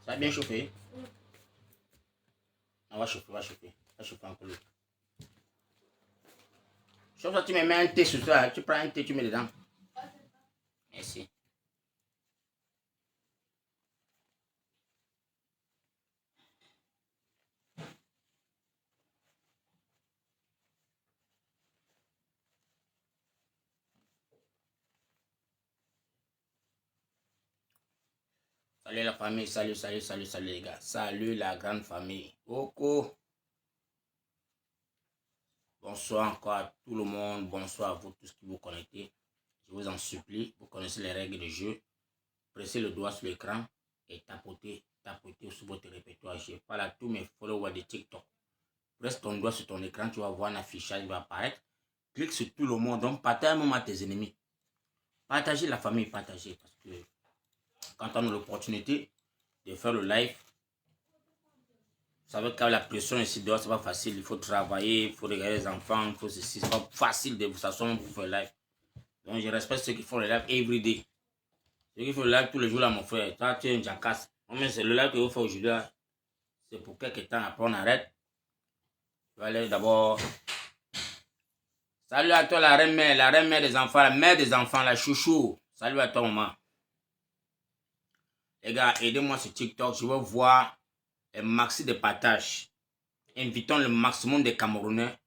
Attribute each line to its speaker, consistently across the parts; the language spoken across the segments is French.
Speaker 1: Ça a bien chauffé? On va chauffer, va chauffer. Va chauffer un peu l'eau. Sauf que tu me mets un thé sur toi. Tu prends un thé, tu mets dedans. Merci. Salut la famille, salut les gars. Salut la grande famille. Coco. Bonsoir encore à tout le monde. Bonsoir à vous tous qui vous connectez. Je vous en supplie, vous connaissez les règles du jeu. Pressez le doigt sur l'écran et tapotez sur votre répertoire. Je parle à tous mes followers de TikTok. Presse ton doigt sur ton écran, tu vas voir un affichage qui va apparaître. Clique sur tout le monde. Donc partage même à tes ennemis. Partagez la famille, partagez. Parce que quand on a l'opportunité de faire le live, vous savez que la pression ici dehors, c'est pas facile. Il faut travailler, il faut regarder les enfants, il faut ceci. C'est pas facile de vous s'asseoir pour faire le live. Donc je respecte ceux qui font le live every day. Ceux qui font le live tous les jours là, mon frère. Toi, tu es un jackass. Mais c'est le live que vous faites aujourd'hui là. C'est pour quelques temps. Après, on arrête. Je vais aller d'abord. Salut à toi, la reine mère des enfants, la mère des enfants, la chouchou. Salut à toi, maman. Les gars, aidez-moi sur TikTok. Je veux voir un maxi de partage. Invitons le maximum de Camerounais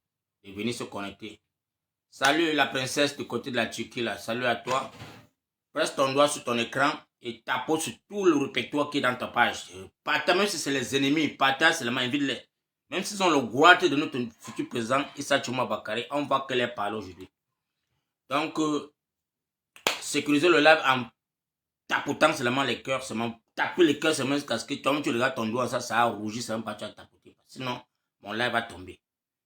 Speaker 1: de venir se connecter. Salut la princesse du côté de la Turquie là. Salut à toi. Presse ton doigt sur ton écran et tapote sur tout le répertoire qui est dans ta page. Partage, même si c'est les ennemis, partage seulement, invite-les. Même s'ils ont le droit de notre futur président, Issa Tchouma Bakary, on va que les parler aujourd'hui. Donc, sécuriser le live en tapotant seulement les cœurs, seulement taper les cœurs seulement jusqu'à ce que toi, tu regardes ton doigt, ça a rougi, ça va pas tu vas tapoter. Sinon, mon live va tomber.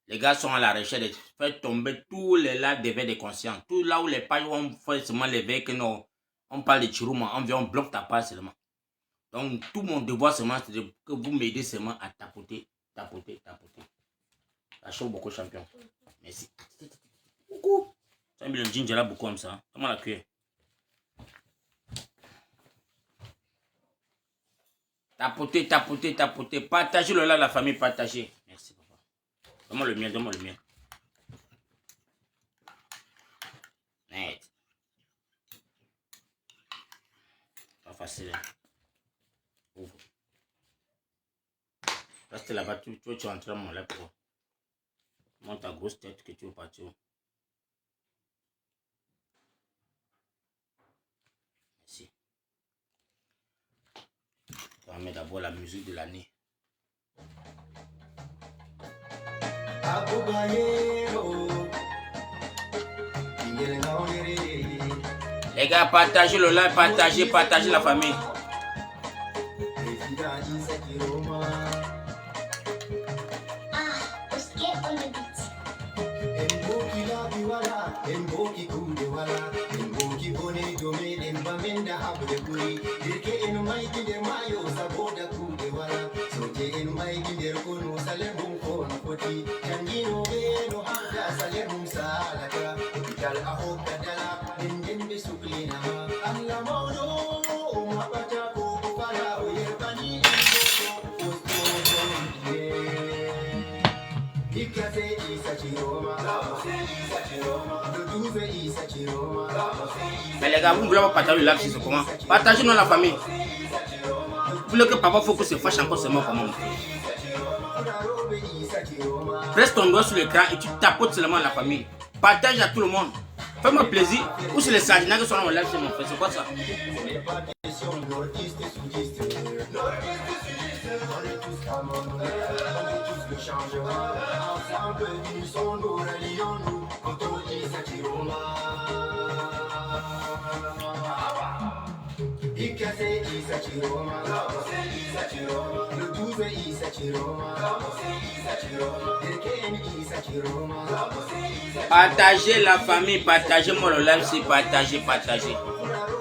Speaker 1: Les gars sont à la recherche de faire tomber tous les lives d'éveil de conscience. Tout là où les pages vont faire seulement l'éveil que non. On parle de Chirouma, on bloque ta page seulement. Donc, tout mon devoir seulement, c'est que vous m'aidez seulement à tapoter. Ça chauffe beaucoup, champion. Merci. Beaucoup. Ça me le ginger là beaucoup comme ça. Comment la cuire? Tapoter. Partagez le là, la famille, partagez. Merci, papa. Donne-moi le mien, Merde. Pas facile. Hein? Ouvre. Reste là-bas, tu es en train de mon lait pour. Monte ta grosse tête que tu veux partir. Merci. On va mettre d'abord la musique de l'année. Les gars, partagez le live, partagez la famille. Mais les gars, vous ne voulez pas partager le live, c'est comment? Partagez-nous la famille. Vous voulez que papa faut que se fâche encore seulement comment? Presse ton doigt sur l'écran et tu tapotes seulement la famille. Partage à tout le monde. Fais-moi plaisir. Ou c'est les sardinats qui sont dans le live, c'est mon frère. C'est quoi ça? Partagez la famille, partagez-moi le live, c'est partagez.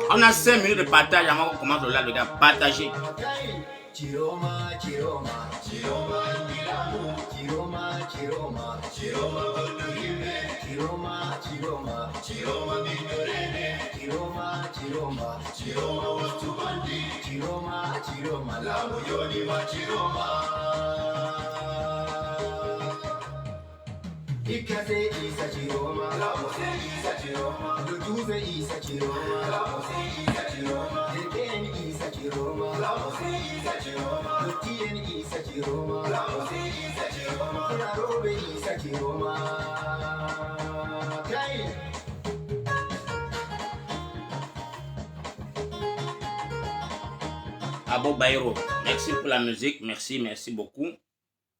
Speaker 1: On a 5 minutes de partage avant qu'on commence le live, les gars. Partagez.
Speaker 2: Chiroma, Chiroma was to Bandi, Chiroma, Chiroma, la Moyoni ma Chiroma. Ikase Isa Chiroma, la Mose Isa Chiroma, Lutuze Isa Chiroma, la Mose Isa Chiroma, Deken Isa Chiroma, la Mose Isa Chiroma, Lutien Isa Chiroma, la Mose Isa Chiroma, Narobe Isa Chiroma.
Speaker 1: Abo Bairo, merci pour la musique, merci beaucoup.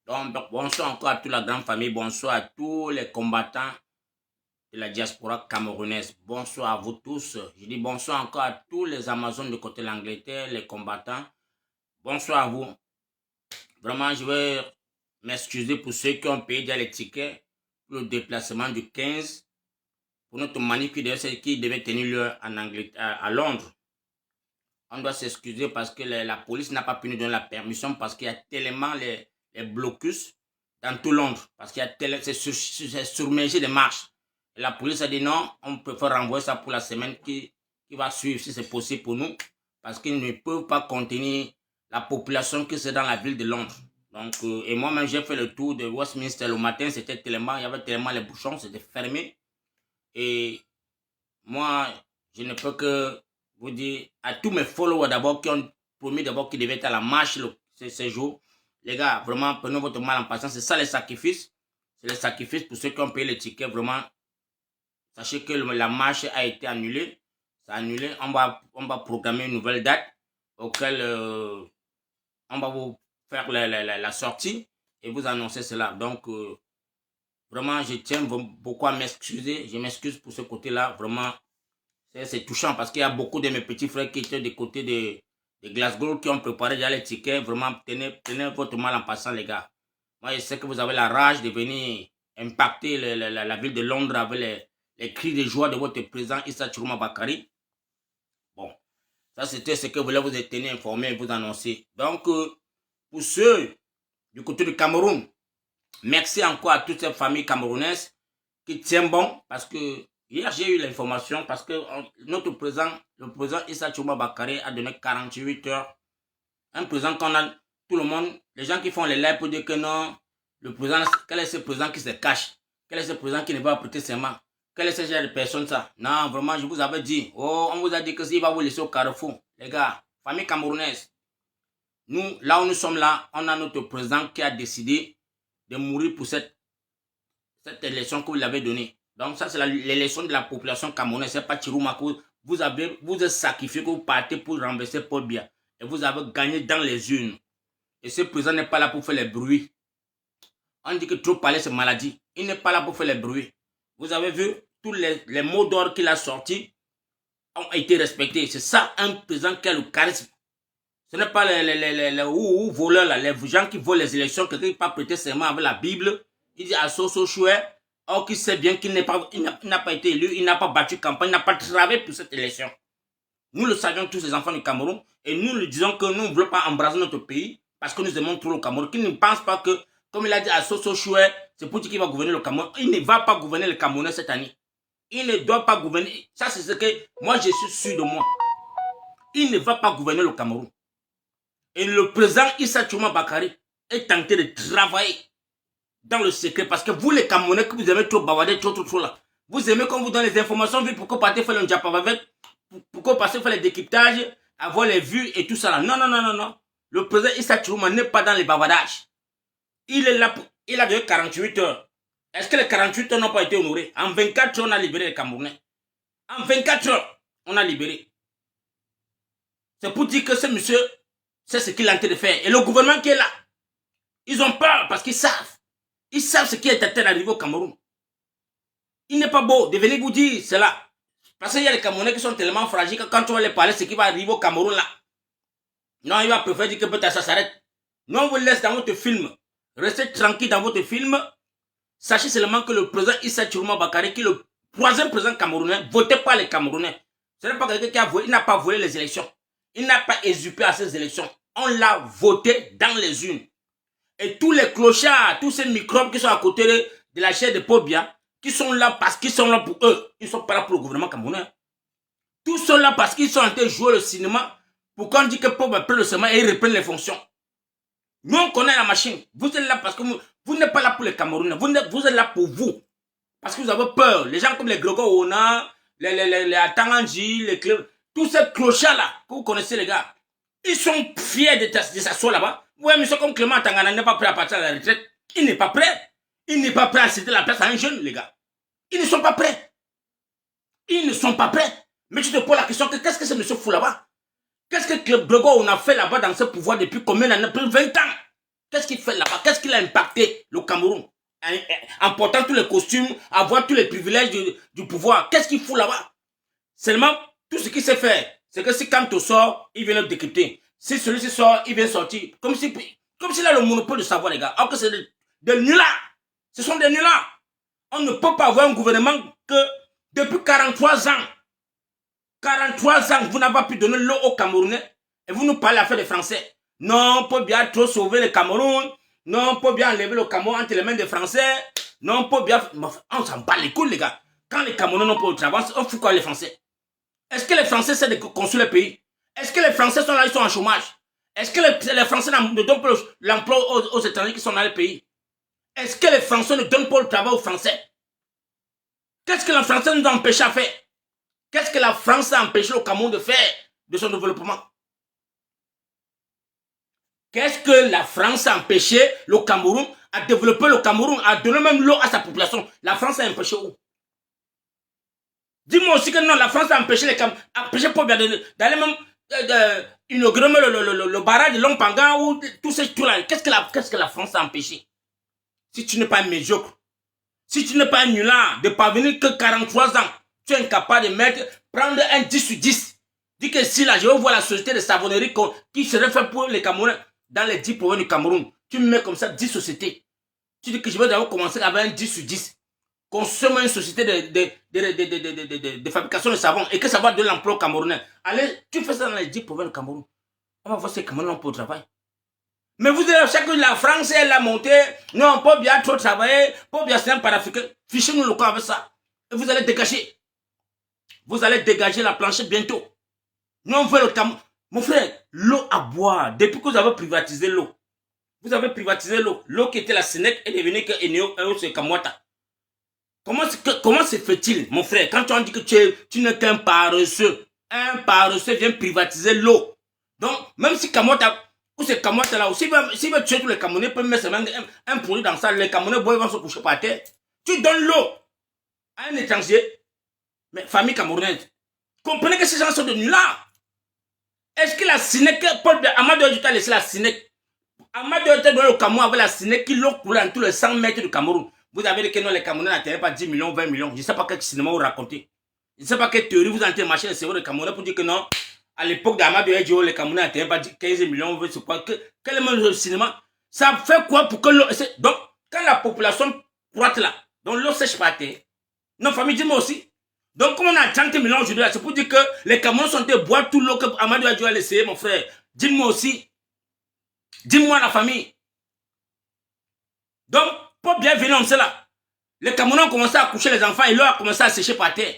Speaker 1: Donc, bonsoir encore à toute la grande famille, bonsoir à tous les combattants de la diaspora camerounaise. Bonsoir à vous tous. Je dis bonsoir encore à tous les Amazones de côté de l'Angleterre, les combattants. Bonsoir à vous. Vraiment, je vais m'excuser pour ceux qui ont payé déjà les tickets pour le déplacement du 15 pour notre manif qui devait tenir lieu en Angleterre, à Londres. On doit s'excuser parce que la police n'a pas pu nous donner la permission parce qu'il y a tellement les blocus dans tout Londres. Parce qu'il y a tellement, c'est surmergé de marches. Et la police a dit non, on préfère renvoyer ça pour la semaine qui va suivre si c'est possible pour nous. Parce qu'ils ne peuvent pas contenir la population qui est dans la ville de Londres. Donc, et moi-même, j'ai fait le tour de Westminster le matin. C'était tellement, il y avait tellement les bouchons, c'était fermé. Et moi, je ne peux que vous dire à tous mes followers d'abord qui ont promis d'abord qu'ils devaient être à la marche ces jours. Les gars, vraiment, prenez votre mal en patience. C'est ça les sacrifices. C'est les sacrifices pour ceux qui ont payé les tickets. Vraiment, sachez que la marche a été annulée. C'est annulé. On va programmer une nouvelle date auquel on va vous faire la sortie et vous annoncer cela. Donc, vraiment, je tiens beaucoup à m'excuser. Je m'excuse pour ce côté-là. Vraiment, c'est touchant parce qu'il y a beaucoup de mes petits frères qui étaient du côté de Glasgow qui ont préparé déjà les tickets. Vraiment, tenez votre mal en passant, les gars. Moi, je sais que vous avez la rage de venir impacter la ville de Londres avec les cris de joie de votre président Issa Chiroma Bakary. Bon, ça c'était ce que je voulais vous tenir informé et vous annoncer. Donc, pour ceux du côté du Cameroun, merci encore à toutes ces familles camerounaises qui tiennent bon parce que hier, j'ai eu l'information parce que notre président, le président Issa Chiroma Bakary a donné 48 heures. Un président qu'on a, tout le monde, les gens qui font les lives pour dire que non, le président, quel est ce président qui se cache? Quel est ce président qui ne va pas prêter serment? Quel est ce genre de personne ça? Non, vraiment, je vous avais dit. Oh, on vous a dit que s'il va vous laisser au carrefour. Les gars, famille camerounaise, nous, là où nous sommes là, on a notre président qui a décidé de mourir pour cette élection que vous l'avez donnée. Donc ça, c'est l'élection de la population camerounaise. C'est pas Chiroma. Vous êtes sacrifié, que vous partez pour renverser Paul Biya. Et vous avez gagné dans les urnes. Et ce président n'est pas là pour faire les bruits. On dit que trop parler, c'est maladie. Il n'est pas là pour faire les bruits. Vous avez vu, tous les mots d'ordre qu'il a sortis ont été respectés. C'est ça, un président qui a le charisme. Ce n'est pas les voleurs, là, les gens qui volent les élections, quelqu'un qui n'a pas prêté serment avec la Bible. Il dit à Soso Chouet, or qui sait bien qu'il n'a pas été élu, il n'a pas battu campagne, il n'a pas travaillé pour cette élection. Nous le savions tous les enfants du Cameroun et nous lui disons que nous ne voulons pas embraser notre pays parce que nous aimons trop le Cameroun. Qu'il ne pense pas que, comme il a dit à Soso Chouet, c'est pour dire qu'il va gouverner le Cameroun. Il ne va pas gouverner le Cameroun cette année. Il ne doit pas gouverner. Ça, c'est ce que moi, je suis sûr de moi. Il ne va pas gouverner le Cameroun. Et le président Issa Chiroma Bakary est tenté de travailler dans le secret parce que vous, les Camerounais, que vous aimez trop bavarder, trop là. Vous aimez qu'on vous donne les informations, pour qu'on parte faire le diapam avec, pour qu'on passe faire les décryptages, avoir les vues et tout ça là. Non. Le président Issa Chiroma n'est pas dans les bavardages. Il est là, il a donné 48 heures. Est-ce que les 48 heures n'ont pas été honorées? En 24 heures, on a libéré les Camerounais. En 24 heures, on a libéré. C'est pour dire que ce monsieur, c'est ce qu'il est en train de faire. Et le gouvernement qui est là, ils ont peur parce qu'ils savent. Ils savent ce qui est en train d'arriver au Cameroun. Il n'est pas beau de venir vous dire cela. Parce qu'il y a des Camerounais qui sont tellement fragiles que quand tu vas les parler, ce qui va arriver au Cameroun là. Non, il va préférer dire que peut-être ça s'arrête. Non, on vous laisse dans votre film. Restez tranquille dans votre film. Sachez seulement que le président Issa Chiroma Bakary, qui est le troisième président camerounais, voté par les Camerounais. Ce n'est pas quelqu'un qui a volé, il n'a pas volé les élections. Il n'a pas usurpé à ces élections. On l'a voté dans les urnes. Et tous les clochards, tous ces microbes qui sont à côté de la chaire de Paul Biya, qui sont là parce qu'ils sont là pour eux. Ils ne sont pas là pour le gouvernement camerounais. Tous sont là parce qu'ils sont en train de jouer le cinéma pour qu'on dise que Pogba prenne le cinéma et ils reprennent les fonctions. Nous, on connaît la machine. Vous êtes là parce que vous n'êtes pas là pour les Camerounais. Vous êtes là pour vous. Parce que vous avez peur. Les gens comme les Grogo Ona, les Atanganji, les clubs, tous ces clochards-là que vous connaissez, les gars, ils sont fiers de s'asseoir là-bas. Ouais, monsieur comme Clément Tangana n'est pas prêt à partir à la retraite. Il n'est pas prêt. Il n'est pas prêt à céder la place à un jeune, les gars. Ils ne sont pas prêts. Ils ne sont pas prêts. Mais tu te poses la question, qu'est-ce que ce monsieur fout là-bas? Qu'est-ce que Club Grogo on a fait là-bas dans ce pouvoir depuis combien d'années? Plus de 20 ans. Qu'est-ce qu'il fait là-bas? Qu'est-ce qu'il a impacté le Cameroun? En portant tous les costumes, avoir tous les privilèges du pouvoir. Qu'est-ce qu'il fout là-bas? Seulement, tout ce qu'il sait faire, c'est que si Kanto sort, il vient le décrypter. Si celui-ci sort, il vient sortir. Comme s'il a le monopole de savoir, les gars. Alors que c'est des nullards. Ce sont des nullards. On ne peut pas avoir un gouvernement que depuis 43 ans, 43 ans, vous n'avez pas pu donner l'eau aux Camerounais et vous nous parlez à faire des Français. Non, on peut bien trop sauver le Cameroun. Non, on peut bien enlever le Cameroun entre les mains des Français. Non, on peut bien... On s'en bat les couilles, les gars. Quand les Camerounais n'ont pas de travail, on fout quoi les Français? Est-ce que les Français savent de construire le pays? Est-ce que les Français sont là, ils sont en chômage? Est-ce que les Français ne donnent pas l'emploi aux étrangers qui sont dans le pays? Est-ce que les Français ne donnent pas le travail aux Français? Qu'est-ce que les Français nous ont empêché à faire? Qu'est-ce que la France a empêché le Cameroun de faire de son développement? Qu'est-ce que la France a empêché le Cameroun à développer le Cameroun, à donner même l'eau à sa population? La France a empêché où? Dis-moi aussi que non, la France a empêché les Camerounais, empêché d'aller même inaugurer le barrage de Lompanga ou tous ces trucs-là. Qu'est-ce que la France a empêché? Si tu n'es pas un médiocre, si tu n'es pas un nulard, de parvenir que 43 ans, tu es incapable de prendre un 10 sur 10. Dis que si là, je veux voir la société de savonnerie qui serait faite pour les Camerounais dans les 10 provinces du Cameroun. Tu me mets comme ça 10 sociétés. Tu dis que je vais d'abord commencer avec un 10 sur 10. Consomme une société de fabrication de savon et que ça va donner l'emploi au Camerounais. Allez, tu fais ça dans les 10 provinces du Cameroun. On va voir si les Camerounais ont pour le travail. Mais vous êtes chaque la France, elle a monté. Non, pas bien trop travailler, pas bien c'est un panafricain. Fichez-nous le camp avec ça. Et vous allez dégager. Vous allez dégager la planchette bientôt. Nous, on veut le Cameroun. Mon frère, l'eau à boire. Depuis que vous avez privatisé l'eau, vous avez privatisé l'eau. L'eau qui était la Sénèque est devenue que Eneo et Kamwata. Comment se fait-il, mon frère, quand on dit que tu n'es qu'un paresseux, un paresseux vient privatiser l'eau. Donc, même si Kamwata, ou c'est Kamwata là, s'il veut tuer tous les Camerounais, peut mettre un produit dans ça, les Camerounais vont se coucher par terre. Tu donnes l'eau à un étranger, mais famille camerounaise. Comprenez que ces gens sont de nullards. Est-ce que la Sénèque, Amadou Adjouta a laissé la Sénèque? Amadou Adjouta a donné au Cameroun avec la Sénèque qui l'eau coulé dans tous les 100 mètres du Cameroun. Vous avez dit que non, les Camerounais n'atteignaient pas 10 millions, 20 millions. Je ne sais pas quel cinéma vous racontez. Je ne sais pas quelle théorie vous avez marché le cerveau des Camerounais pour dire que non, à l'époque d'Amadou Adjouta, les Camerounais n'atteignaient pas 15 millions. Quel est le cinéma? Ça fait quoi pour que l'eau... Donc, quand la population croît là, donc l'eau sèche par terre. Non, famille, dis-moi aussi. Donc, comme on a 30 millions aujourd'hui, c'est pour dire que les Camerounais sont de boire tout l'eau que Amadou Adjouta a laissé, mon frère. Dis-moi aussi. Dis-moi la famille. Donc, pour bien venir comme cela, les Camerounais ont commencé à coucher les enfants et l'eau a commencé à sécher par terre.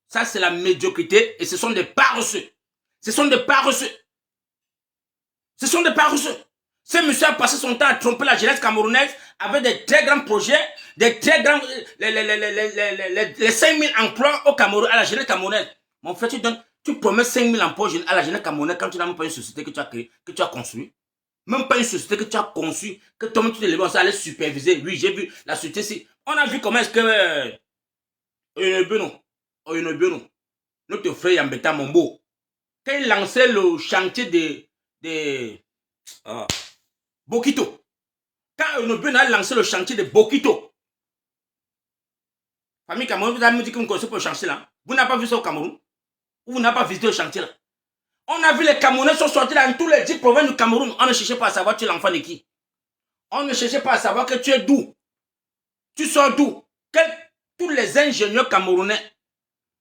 Speaker 1: Ça, c'est la médiocrité et ce sont des paresseux. Ce sont des paresseux. Ce sont des paresseux. Ce monsieur a passé son temps à tromper la jeunesse camerounaise avec des très grands projets, des très grands... les 5000 emplois au Cameroun, à la jeunesse camerounaise. Mon frère, tu promets 5000 emplois à la jeunesse camerounaise quand tu n'as même pas une société que tu as créée, que tu as construite. Même pas une société que tu as conçue, que toi-même tu te lèves, ça allait superviser. Oui, j'ai vu la société ici. On a vu comment est-ce que... notre frère Yambeta Mombo, quand il lançait le chantier de Bokito, quand Onobuno a lancé le chantier de Bokito, famille Cameroun, vous avez me dit que vous connaissez pas le chantier là. Vous n'avez pas vu ça au Cameroun? Ou vous n'avez pas visité le chantier là? On a vu les Camerounais sont sortis dans tous les 10 provinces du Cameroun. On ne cherchait pas à savoir tu es l'enfant de qui. On ne cherchait pas à savoir que tu es d'où. Tu sors d'où. Tous les ingénieurs camerounais,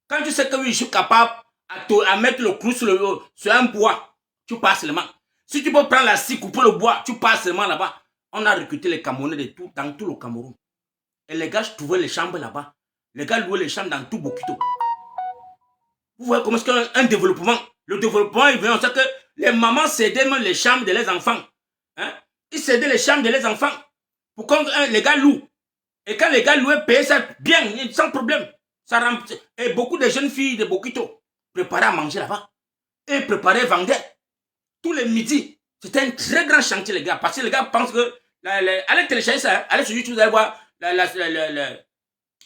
Speaker 1: quand tu sais que oui, je suis capable à mettre le clou sur un bois, tu passes seulement. Si tu peux prendre la scie, couper le bois, tu passes seulement là-bas. On a recruté les Camerounais dans tout le Cameroun. Et les gars, je trouvais les chambres là-bas. Les gars louaient les chambres dans tout Bokito. Vous voyez comment est-ce qu'un développement, le développement, il vient, on sait que les mamans cédaient même les chambres de leurs enfants. Hein? Ils cédaient les chambres de leurs enfants pour que les gars louent. Et quand les gars louaient, payaient ça bien, sans problème. Et beaucoup de jeunes filles de Bokito préparaient à manger là-bas. Et préparaient, vendaient. Tous les midis. C'était un très grand chantier, les gars. Parce que les gars pensent que... allez télécharger ça. Hein? Allez sur YouTube, vous allez voir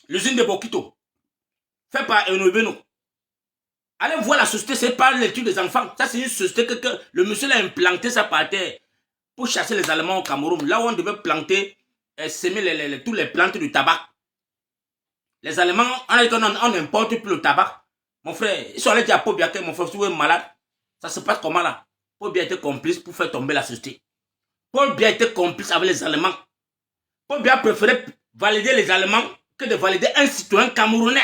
Speaker 1: l'usine de Bokito. Fait par Enoveno. Allez voir la société, c'est pas l'étude des enfants. Ça, c'est une société que le monsieur a implanté ça par terre pour chasser les Allemands au Cameroun. Là où on devait planter, semer tous les plantes du tabac. Les Allemands, on importe plus le tabac. Mon frère, ils sont allés dire à Paul Biya que mon frère, si vous êtes malade, ça se passe comment là? Paul Biya était complice pour faire tomber la société. Paul Biya était complice avec les Allemands. Paul Biya préférait valider les Allemands que de valider un citoyen camerounais.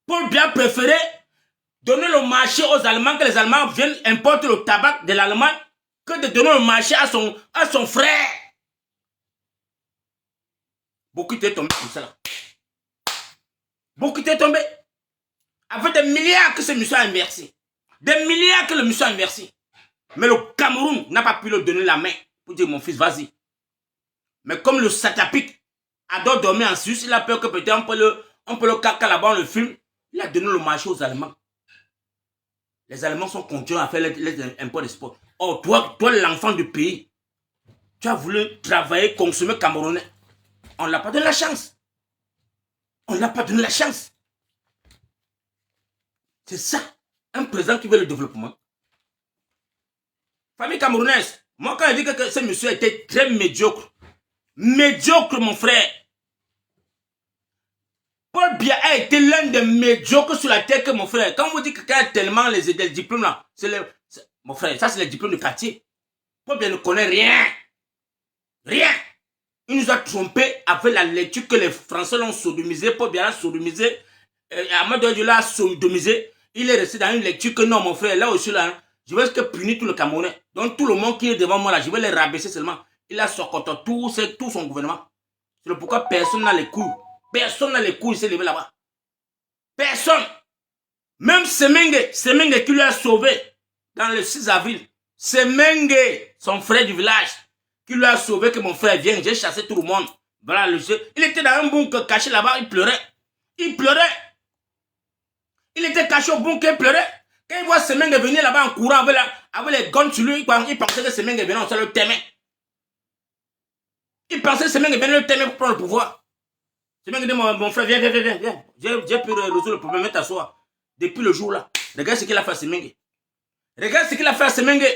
Speaker 1: Paul Biya préférait donner le marché aux Allemands, que les Allemands viennent importer le tabac de l'Allemagne, que de donner le marché à son frère. Beaucoup étaient tombés comme ça là. Beaucoup étaient tombés. Avec des milliards que ce monsieur a inversé. Des milliards que le monsieur a inversé. Mais le Cameroun n'a pas pu lui donner la main pour dire mon fils, vas-y. Mais comme le Satapik adore dormir en Suisse, il a peur que peut-être on peut le caca là-bas, on le filme. Il a donné le marché aux Allemands. Les Allemands sont contents à faire les impôts de sport. Oh, toi l'enfant du pays, tu as voulu travailler, consommer camerounais. On ne l'a pas donné la chance. On ne l'a pas donné la chance. C'est ça, un président qui veut le développement. Famille camerounaise, moi quand je dis que ce monsieur était très médiocre, médiocre mon frère. Paul Biya a été l'un des médiocres sur la terre que mon frère. Quand vous dites que quelqu'un a tellement les diplômes là, mon frère, ça c'est les diplômes de quartier. Paul Biya ne connaît rien. Rien. Il nous a trompés avec la lecture que les Français l'ont sodomisé. Paul Biya l'a sodomisé. Amadou Ahidjo l'a sodomisé. Il est resté dans une lecture que non, mon frère, là aussi là, je vais punir tout le Camerounais. Donc tout le monde qui est devant moi là, je vais les rabaisser seulement. Il a sorti tout son gouvernement. C'est pourquoi personne n'a les couilles. Personne n'a les couilles, il s'est levé là-bas. Personne. Même Semenge qui lui a sauvé dans le 6 avril. Semenge, son frère du village, qui lui a sauvé que mon frère vienne, j'ai chassé tout le monde. Voilà le jeu. Il était dans un bunker caché là-bas, il pleurait. Il pleurait. Il était caché au bunker, il pleurait. Quand il voit Semenge venir là-bas en courant avec les guns sur lui, il pensait que Semenge venait, on se le t'aimait. Il pensait que Semenge venait le t'aimer pour prendre le pouvoir. Semenge dit, mon frère, viens. J'ai pu résoudre le problème, t'asseoir. Depuis le jour là. Regarde ce qu'il a fait à Semenge. Regarde ce qu'il a fait à Semenge.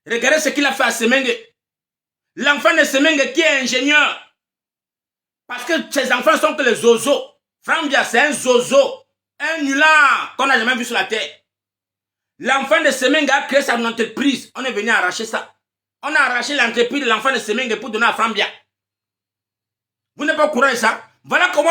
Speaker 1: Regardez ce qu'il a fait à Semenge. L'enfant de Semenge qui est ingénieur. Parce que ses enfants sont que les zozos. Frambia, c'est un zozo. Un nulard qu'on n'a jamais vu sur la terre. L'enfant de Semenge a créé son entreprise. On est venu arracher ça. On a arraché l'entreprise de l'enfant de Semenge pour donner à Frambia. Vous n'êtes pas au courant de ça? Voilà comment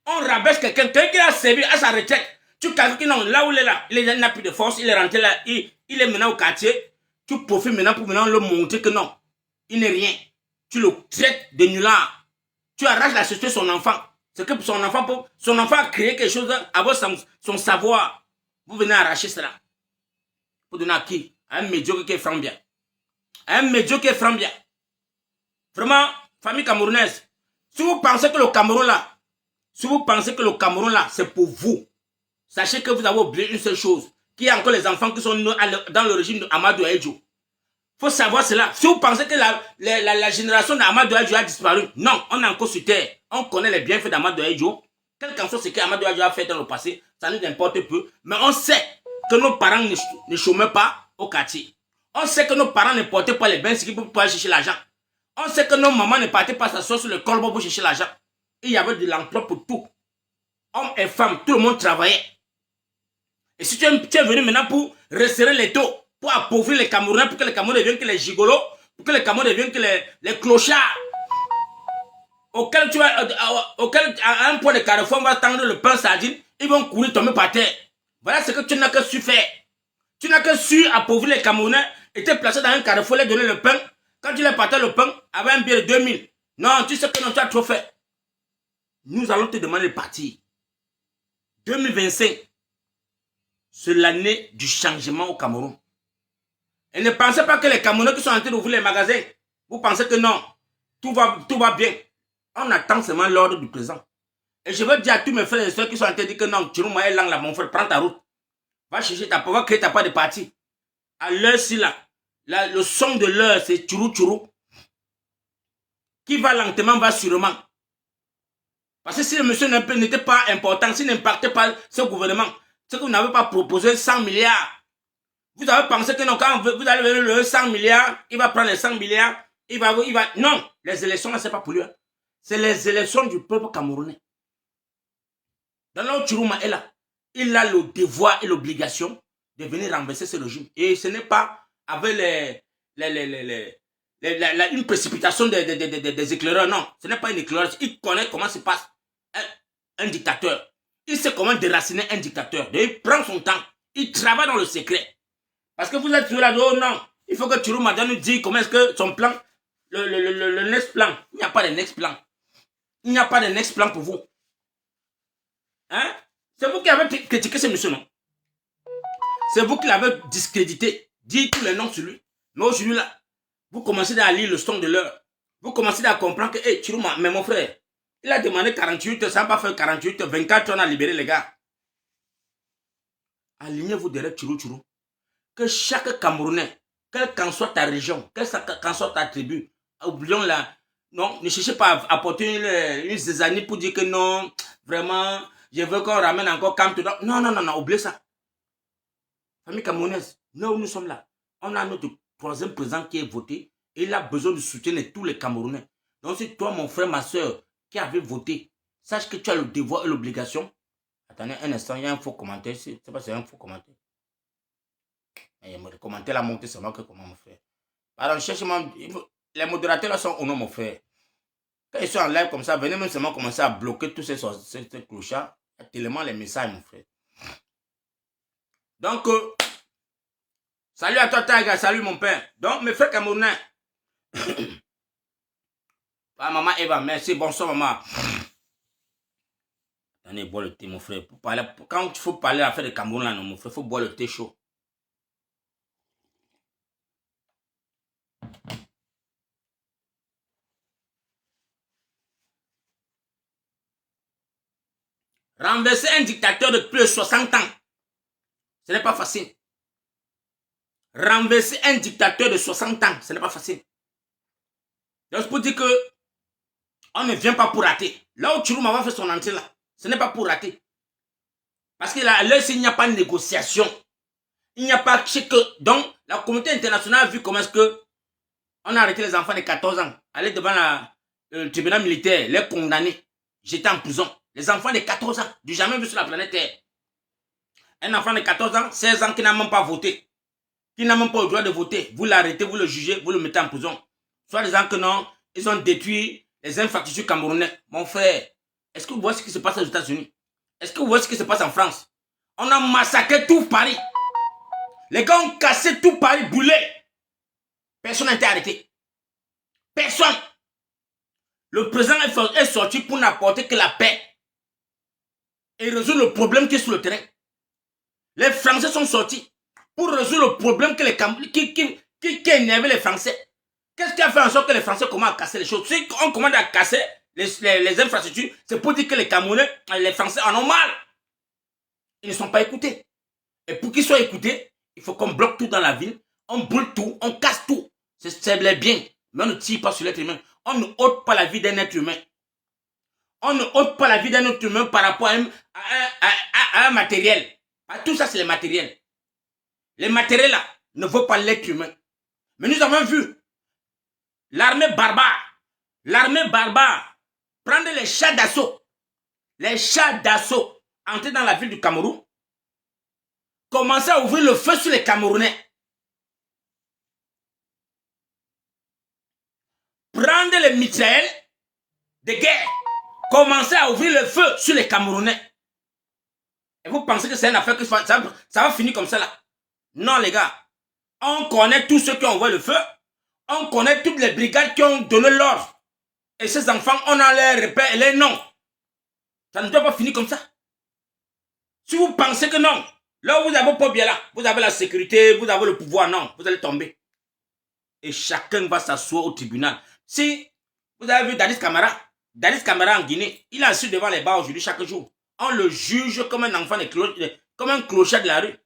Speaker 1: on rabaisse quelqu'un qui a servi à sa retraite. Tu calcules que non, là où il est là, il n'a plus de force, il est rentré là, il est maintenant au quartier. Tu profites maintenant pour le montrer que non, il n'est rien. Tu le traites de nulard. Tu arraches la société de son enfant. C'est que son enfant a créé quelque chose avec son savoir. Vous venez arracher cela. Pour donner à qui? À un médiocre qui est Frambia. Un médiocre qui est Frambia. Vraiment, famille camerounaise, si vous pensez que le Cameroun là, c'est pour vous, sachez que vous avez oublié une seule chose, qu'il y a encore les enfants qui sont dans le régime d'Amadou Ahidjo. Il faut savoir cela. Si vous pensez que la génération d'Amadou Ahidjo a disparu, non, on est encore sur terre. On connaît les bienfaits d'Amadou Ahidjo. Quel qu'en soit ce qu'Amadou Ahidjo a fait dans le passé, ça nous importe peu. Mais on sait que nos parents ne chômaient pas au quartier. On sait que nos parents ne portaient pas les bains pour pouvoir chercher l'argent. On sait que nos mamans ne partaient pas s'asseoir sur le colbo pour chercher l'argent. Il y avait de l'emploi pour tout. Hommes et femmes, tout le monde travaillait. Et si tu es venu maintenant pour resserrer les taux, pour appauvrir les Camerounais, pour que les Camerounais deviennent que les gigolos, pour que les Camerounais deviennent que les clochards, auquel à un point de carrefour, on va tendre le pain sardine, ils vont courir tomber par terre. Voilà ce que tu n'as que su faire. Tu n'as que su appauvrir les Camerounais et te placer dans un carrefour, leur donner le pain. Quand tu leur partais le pain, avec un billet de 2000. Non, tu sais que non, tu as trop fait. Nous allons te demander de partir. 2025, c'est l'année du changement au Cameroun. Et ne pensez pas que les Camerounais qui sont en train d'ouvrir les magasins, vous pensez que non, tout va bien. On attend seulement l'ordre du président. Et je veux dire à tous mes frères et soeurs qui sont en train de dire que non, Tchourouma est là, mon frère, prends ta route. Va chercher va créer ta part de parti. À l'heure-ci, là, le son de l'heure, c'est Tchourou Tchourou. Qui va lentement, va sûrement. Parce que si le monsieur n'était pas important, s'il n'impactait pas ce gouvernement, c'est que vous n'avez pas proposé 100 milliards. Vous avez pensé que non, quand vous allez venir le 100 milliards, il va prendre les 100 milliards, il va... Non, les élections, là, c'est pas pour lui. C'est les élections du peuple camerounais. Dans là où Tchourouma est là, il a le devoir et l'obligation de venir renverser ce régime. Et ce n'est pas avec une précipitation des éclaireurs, non. Ce n'est pas une éclaireur. Il connaît comment se passe un dictateur. Il sait comment déraciner un dictateur. Il prend son temps. Il travaille dans le secret. Parce que vous êtes sur la oh non, il faut que Tchourouma nous dise comment est-ce que son plan, le next plan, il n'y a pas de next plan. Il n'y a pas de next plan pour vous. Hein? C'est vous qui avez critiqué ce monsieur, non? C'est vous qui l'avez discrédité, dit tous les noms sur lui. Mais aujourd'hui, là, vous commencez à lire le son de l'heure. Vous commencez à comprendre que, hey, Tchourouma, mais mon frère, il a demandé 48 heures, ça n'a pas fait 48 heures, 24 heures, on a libéré les gars. Alignez-vous derrière Tchourou. Que chaque Camerounais, quelle qu'en soit ta région, quelle qu'en soit ta tribu, oublions la... Non, ne cherchez pas à apporter une zézanie pour dire que non, vraiment, je veux qu'on ramène encore Camp. Non, oubliez ça. Famille camerounaise, nous sommes là. On a notre troisième président qui est voté et il a besoin du soutien de tous les Camerounais. Donc si toi, mon frère, ma soeur, qui avait voté, sache que tu as le devoir et l'obligation. Attendez un instant, il y a un faux commentaire ici. C'est pas si c'est un faux commentaire. Et me commenter la montée seulement que comment me faire. Alors, cherchez-moi. Les modérateurs là sont au nom, mon frère. Quand ils sont en live comme ça, venez même seulement commencer à bloquer tous ces clochards. Il y a tellement les messages, mon frère. Donc, salut à toi, Taiga. Salut, mon père. Donc, mes frères camerounais. Ah, maman Eva, merci. Bonsoir, maman. Attendez, bois le thé, mon frère. Quand il faut parler à l'affaire de Cameroun, là, non, mon frère, il faut boire le thé chaud. Renverser un dictateur de plus de 60 ans, ce n'est pas facile. Renverser un dictateur de 60 ans, ce n'est pas facile. Donc, c'est pour dire que on ne vient pas pour rater. Là où Tchourouma va faire son entrée, là, ce n'est pas pour rater. Parce que là, il n'y a pas de négociation. Il n'y a pas que... Donc, la communauté internationale a vu comment est-ce que on a arrêté les enfants de 14 ans, aller devant le tribunal militaire, les condamnés, j'étais en prison. Les enfants de 14 ans, du jamais vu sur la planète Terre. Un enfant de 14 ans, 16 ans qui n'a même pas voté, qui n'a même pas le droit de voter, vous l'arrêtez, vous le jugez, vous le mettez en prison. Soit disant que non, ils ont détruit les infrastructures camerounais. Mon frère, est-ce que vous voyez ce qui se passe aux États-Unis? Est-ce que vous voyez ce qui se passe en France? On a massacré tout Paris. Les gars ont cassé tout Paris, brûlé. Personne n'a été arrêté. Personne. Le président est sorti pour n'apporter que la paix et résoudre le problème qui est sur le terrain. Les Français sont sortis pour résoudre le problème que qui énervait les Français. Qu'est-ce qui a fait en sorte que les Français commencent à casser les choses? Si on commence à casser les infrastructures, c'est pour dire que les Camerounais, les Français en ont mal. Ils ne sont pas écoutés. Et pour qu'ils soient écoutés, il faut qu'on bloque tout dans la ville, on brûle tout, on casse tout. C'est bien, mais on ne tire pas sur l'être humain. On ne ôte pas la vie d'un être humain. On ne ôte pas la vie d'un être humain par rapport à un matériel. Tout ça, c'est les matériels. Les matériels là ne vaut pas l'être humain. Mais nous avons vu l'armée barbare prendre les chars d'assaut. Les chars d'assaut entrer dans la ville du Cameroun, commencer à ouvrir le feu sur les Camerounais. Prendre les mitraillettes de guerre, commencer à ouvrir le feu sur les Camerounais. Et vous pensez que c'est une affaire que ça va finir comme ça là? Non les gars, on connaît tous ceux qui ont envoyé le feu, on connaît toutes les brigades qui ont donné l'ordre. Et ces enfants, on a les repères et les noms. Ça ne doit pas finir comme ça. Si vous pensez que non, là où vous avez pas bien là, vous avez la sécurité, vous avez le pouvoir, non, vous allez tomber. Et chacun va s'asseoir au tribunal. Si vous avez vu Dadis Camara en Guinée, il est assis devant les barres aujourd'hui chaque jour. On le juge comme un enfant, comme un clochard de la rue.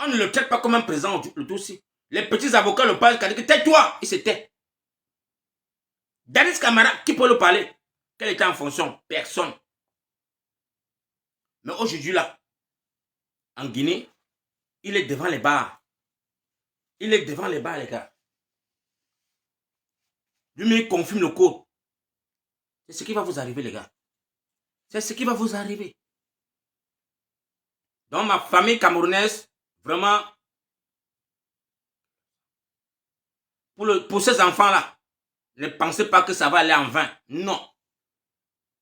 Speaker 1: On ne le traite pas comme un président le dossier. Les petits avocats le parlent, ils disent tais-toi, il se tait. Dadis Camara, qui peut le parler? Quel était en fonction? Personne. Mais aujourd'hui là, en Guinée, il est devant les bars. Il est devant les bars, les gars. Lui-même confirme le code. C'est ce qui va vous arriver, les gars. C'est ce qui va vous arriver. Dans ma famille camerounaise, vraiment, pour ces enfants-là, ne pensez pas que ça va aller en vain. Non.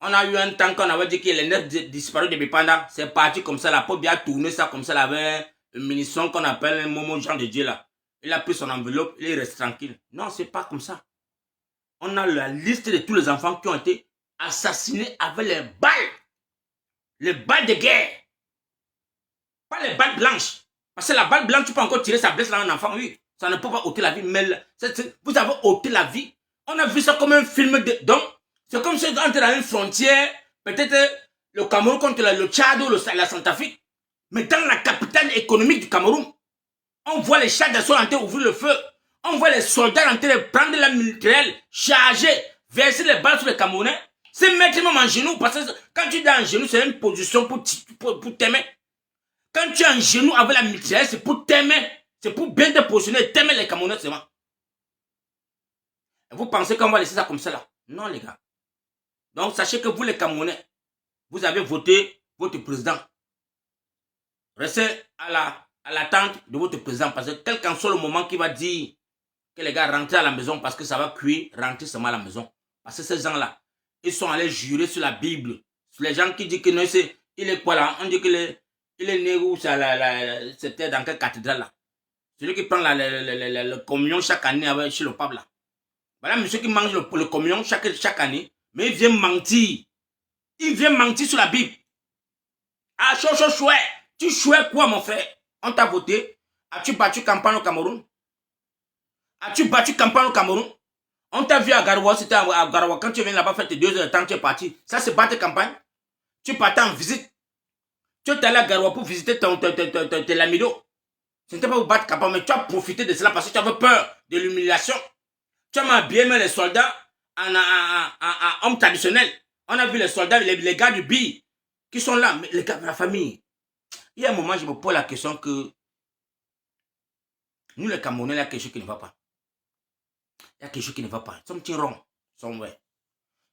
Speaker 1: On a eu un temps qu'on avait dit que les 9 disparus de Bipanda, c'est parti comme ça, la peau bien tourné ça comme ça, il avait une munition qu'on appelle un Momo Jean de Dieu là. Il a pris son enveloppe, il reste tranquille. Non, c'est pas comme ça. On a la liste de tous les enfants qui ont été assassinés avec les balles. Les balles de guerre. Pas les balles blanches. Parce que la balle blanche, tu peux encore tirer, ça blesse là un enfant, oui. Ça ne peut pas ôter la vie, mais vous avez ôté la vie. On a vu ça comme un film de... Donc, c'est comme si on était dans une frontière, peut-être le Cameroun contre le Tchad ou la Centrafrique. Mais dans la capitale économique du Cameroun, on voit les chars d'assaut en train d'ouvrir le feu. On voit les soldats en train de prendre la militaire, charger, verser les balles sur les Camerounais. C'est mettre même en genoux, parce que quand tu es en genoux, c'est une position pour t'aimer. Quand tu es en genoux avec la militaire, c'est pour t'aimer. C'est pour bien te positionner, t'aimer les Camerounais seulement. Et vous pensez qu'on va laisser ça comme ça là? Non, les gars. Donc, sachez que vous, les Camerounais, vous avez voté votre président. Restez à l'attente de votre président. Parce que quel qu'en soit le moment qui va dire que les gars rentrent à la maison parce que ça va cuire, rentrez seulement à la maison. Parce que ces gens-là, ils sont allés jurer sur la Bible. Sur les gens qui disent que non, il est quoi là? On dit qu'il est né où? C'était dans quelle cathédrale là? Celui qui prend le communion chaque année chez le pape là. Voilà, monsieur qui mange le communion chaque année, mais il vient mentir. Il vient mentir sur la Bible. Ah, chouette. Tu chouais quoi, mon frère? On t'a voté. As-tu battu campagne au Cameroun? As-tu battu campagne au Cameroun? On t'a vu à Garoua, c'était à Garoua. Quand tu viens là-bas faire tes 2 heures de temps, tu es parti. Ça, c'est battre campagne. Tu partais en visite. Tu es allé à Garoua pour visiter tes lamidos. Ce n'était pas pour battre campagne, mais tu as profité de cela parce que tu avais peur de l'humiliation. Tu as bien mis les soldats en hommes traditionnels. On a vu les soldats, les gars du BI qui sont là, mais les gars de la famille. Il y a un moment, je me pose la question que nous, les Camerounais, il y a quelque chose qui ne va pas. Il y a quelque chose qui ne va pas. Something wrong somewhere.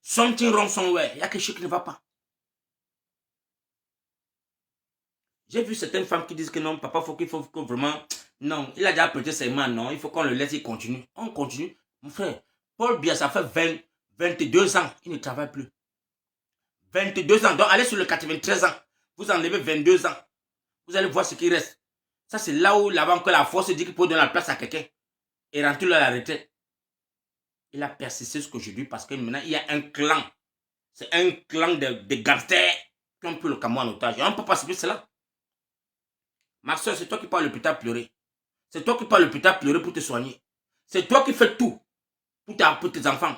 Speaker 1: Something wrong somewhere. Il y a quelque chose qui ne va pas. J'ai vu certaines femmes qui disent que non, papa, il faut que vraiment... Non, il a déjà prêté ses mains, non, il faut qu'on le laisse, il continue. On continue. Mon frère, Paul Biya, ça fait 22 ans, il ne travaille plus. 22 ans, donc allez sur le 93 ans. Vous enlevez 22 ans. Vous allez voir ce qui reste. Ça, c'est là où là-bas que la force dit qu'il peut donner la place à quelqu'un. Et rentrer à la retraite. Il a persisté jusqu'aujourd'hui parce que maintenant, il y a un clan. C'est un clan de gangsters qui ont pris le Cameroun en otage. Et on ne peut pas subir cela. Ma soeur, c'est toi qui pars à l'hôpital pleurer. C'est toi qui pars à l'hôpital pleurer pour te soigner. C'est toi qui fais tout pour tes enfants.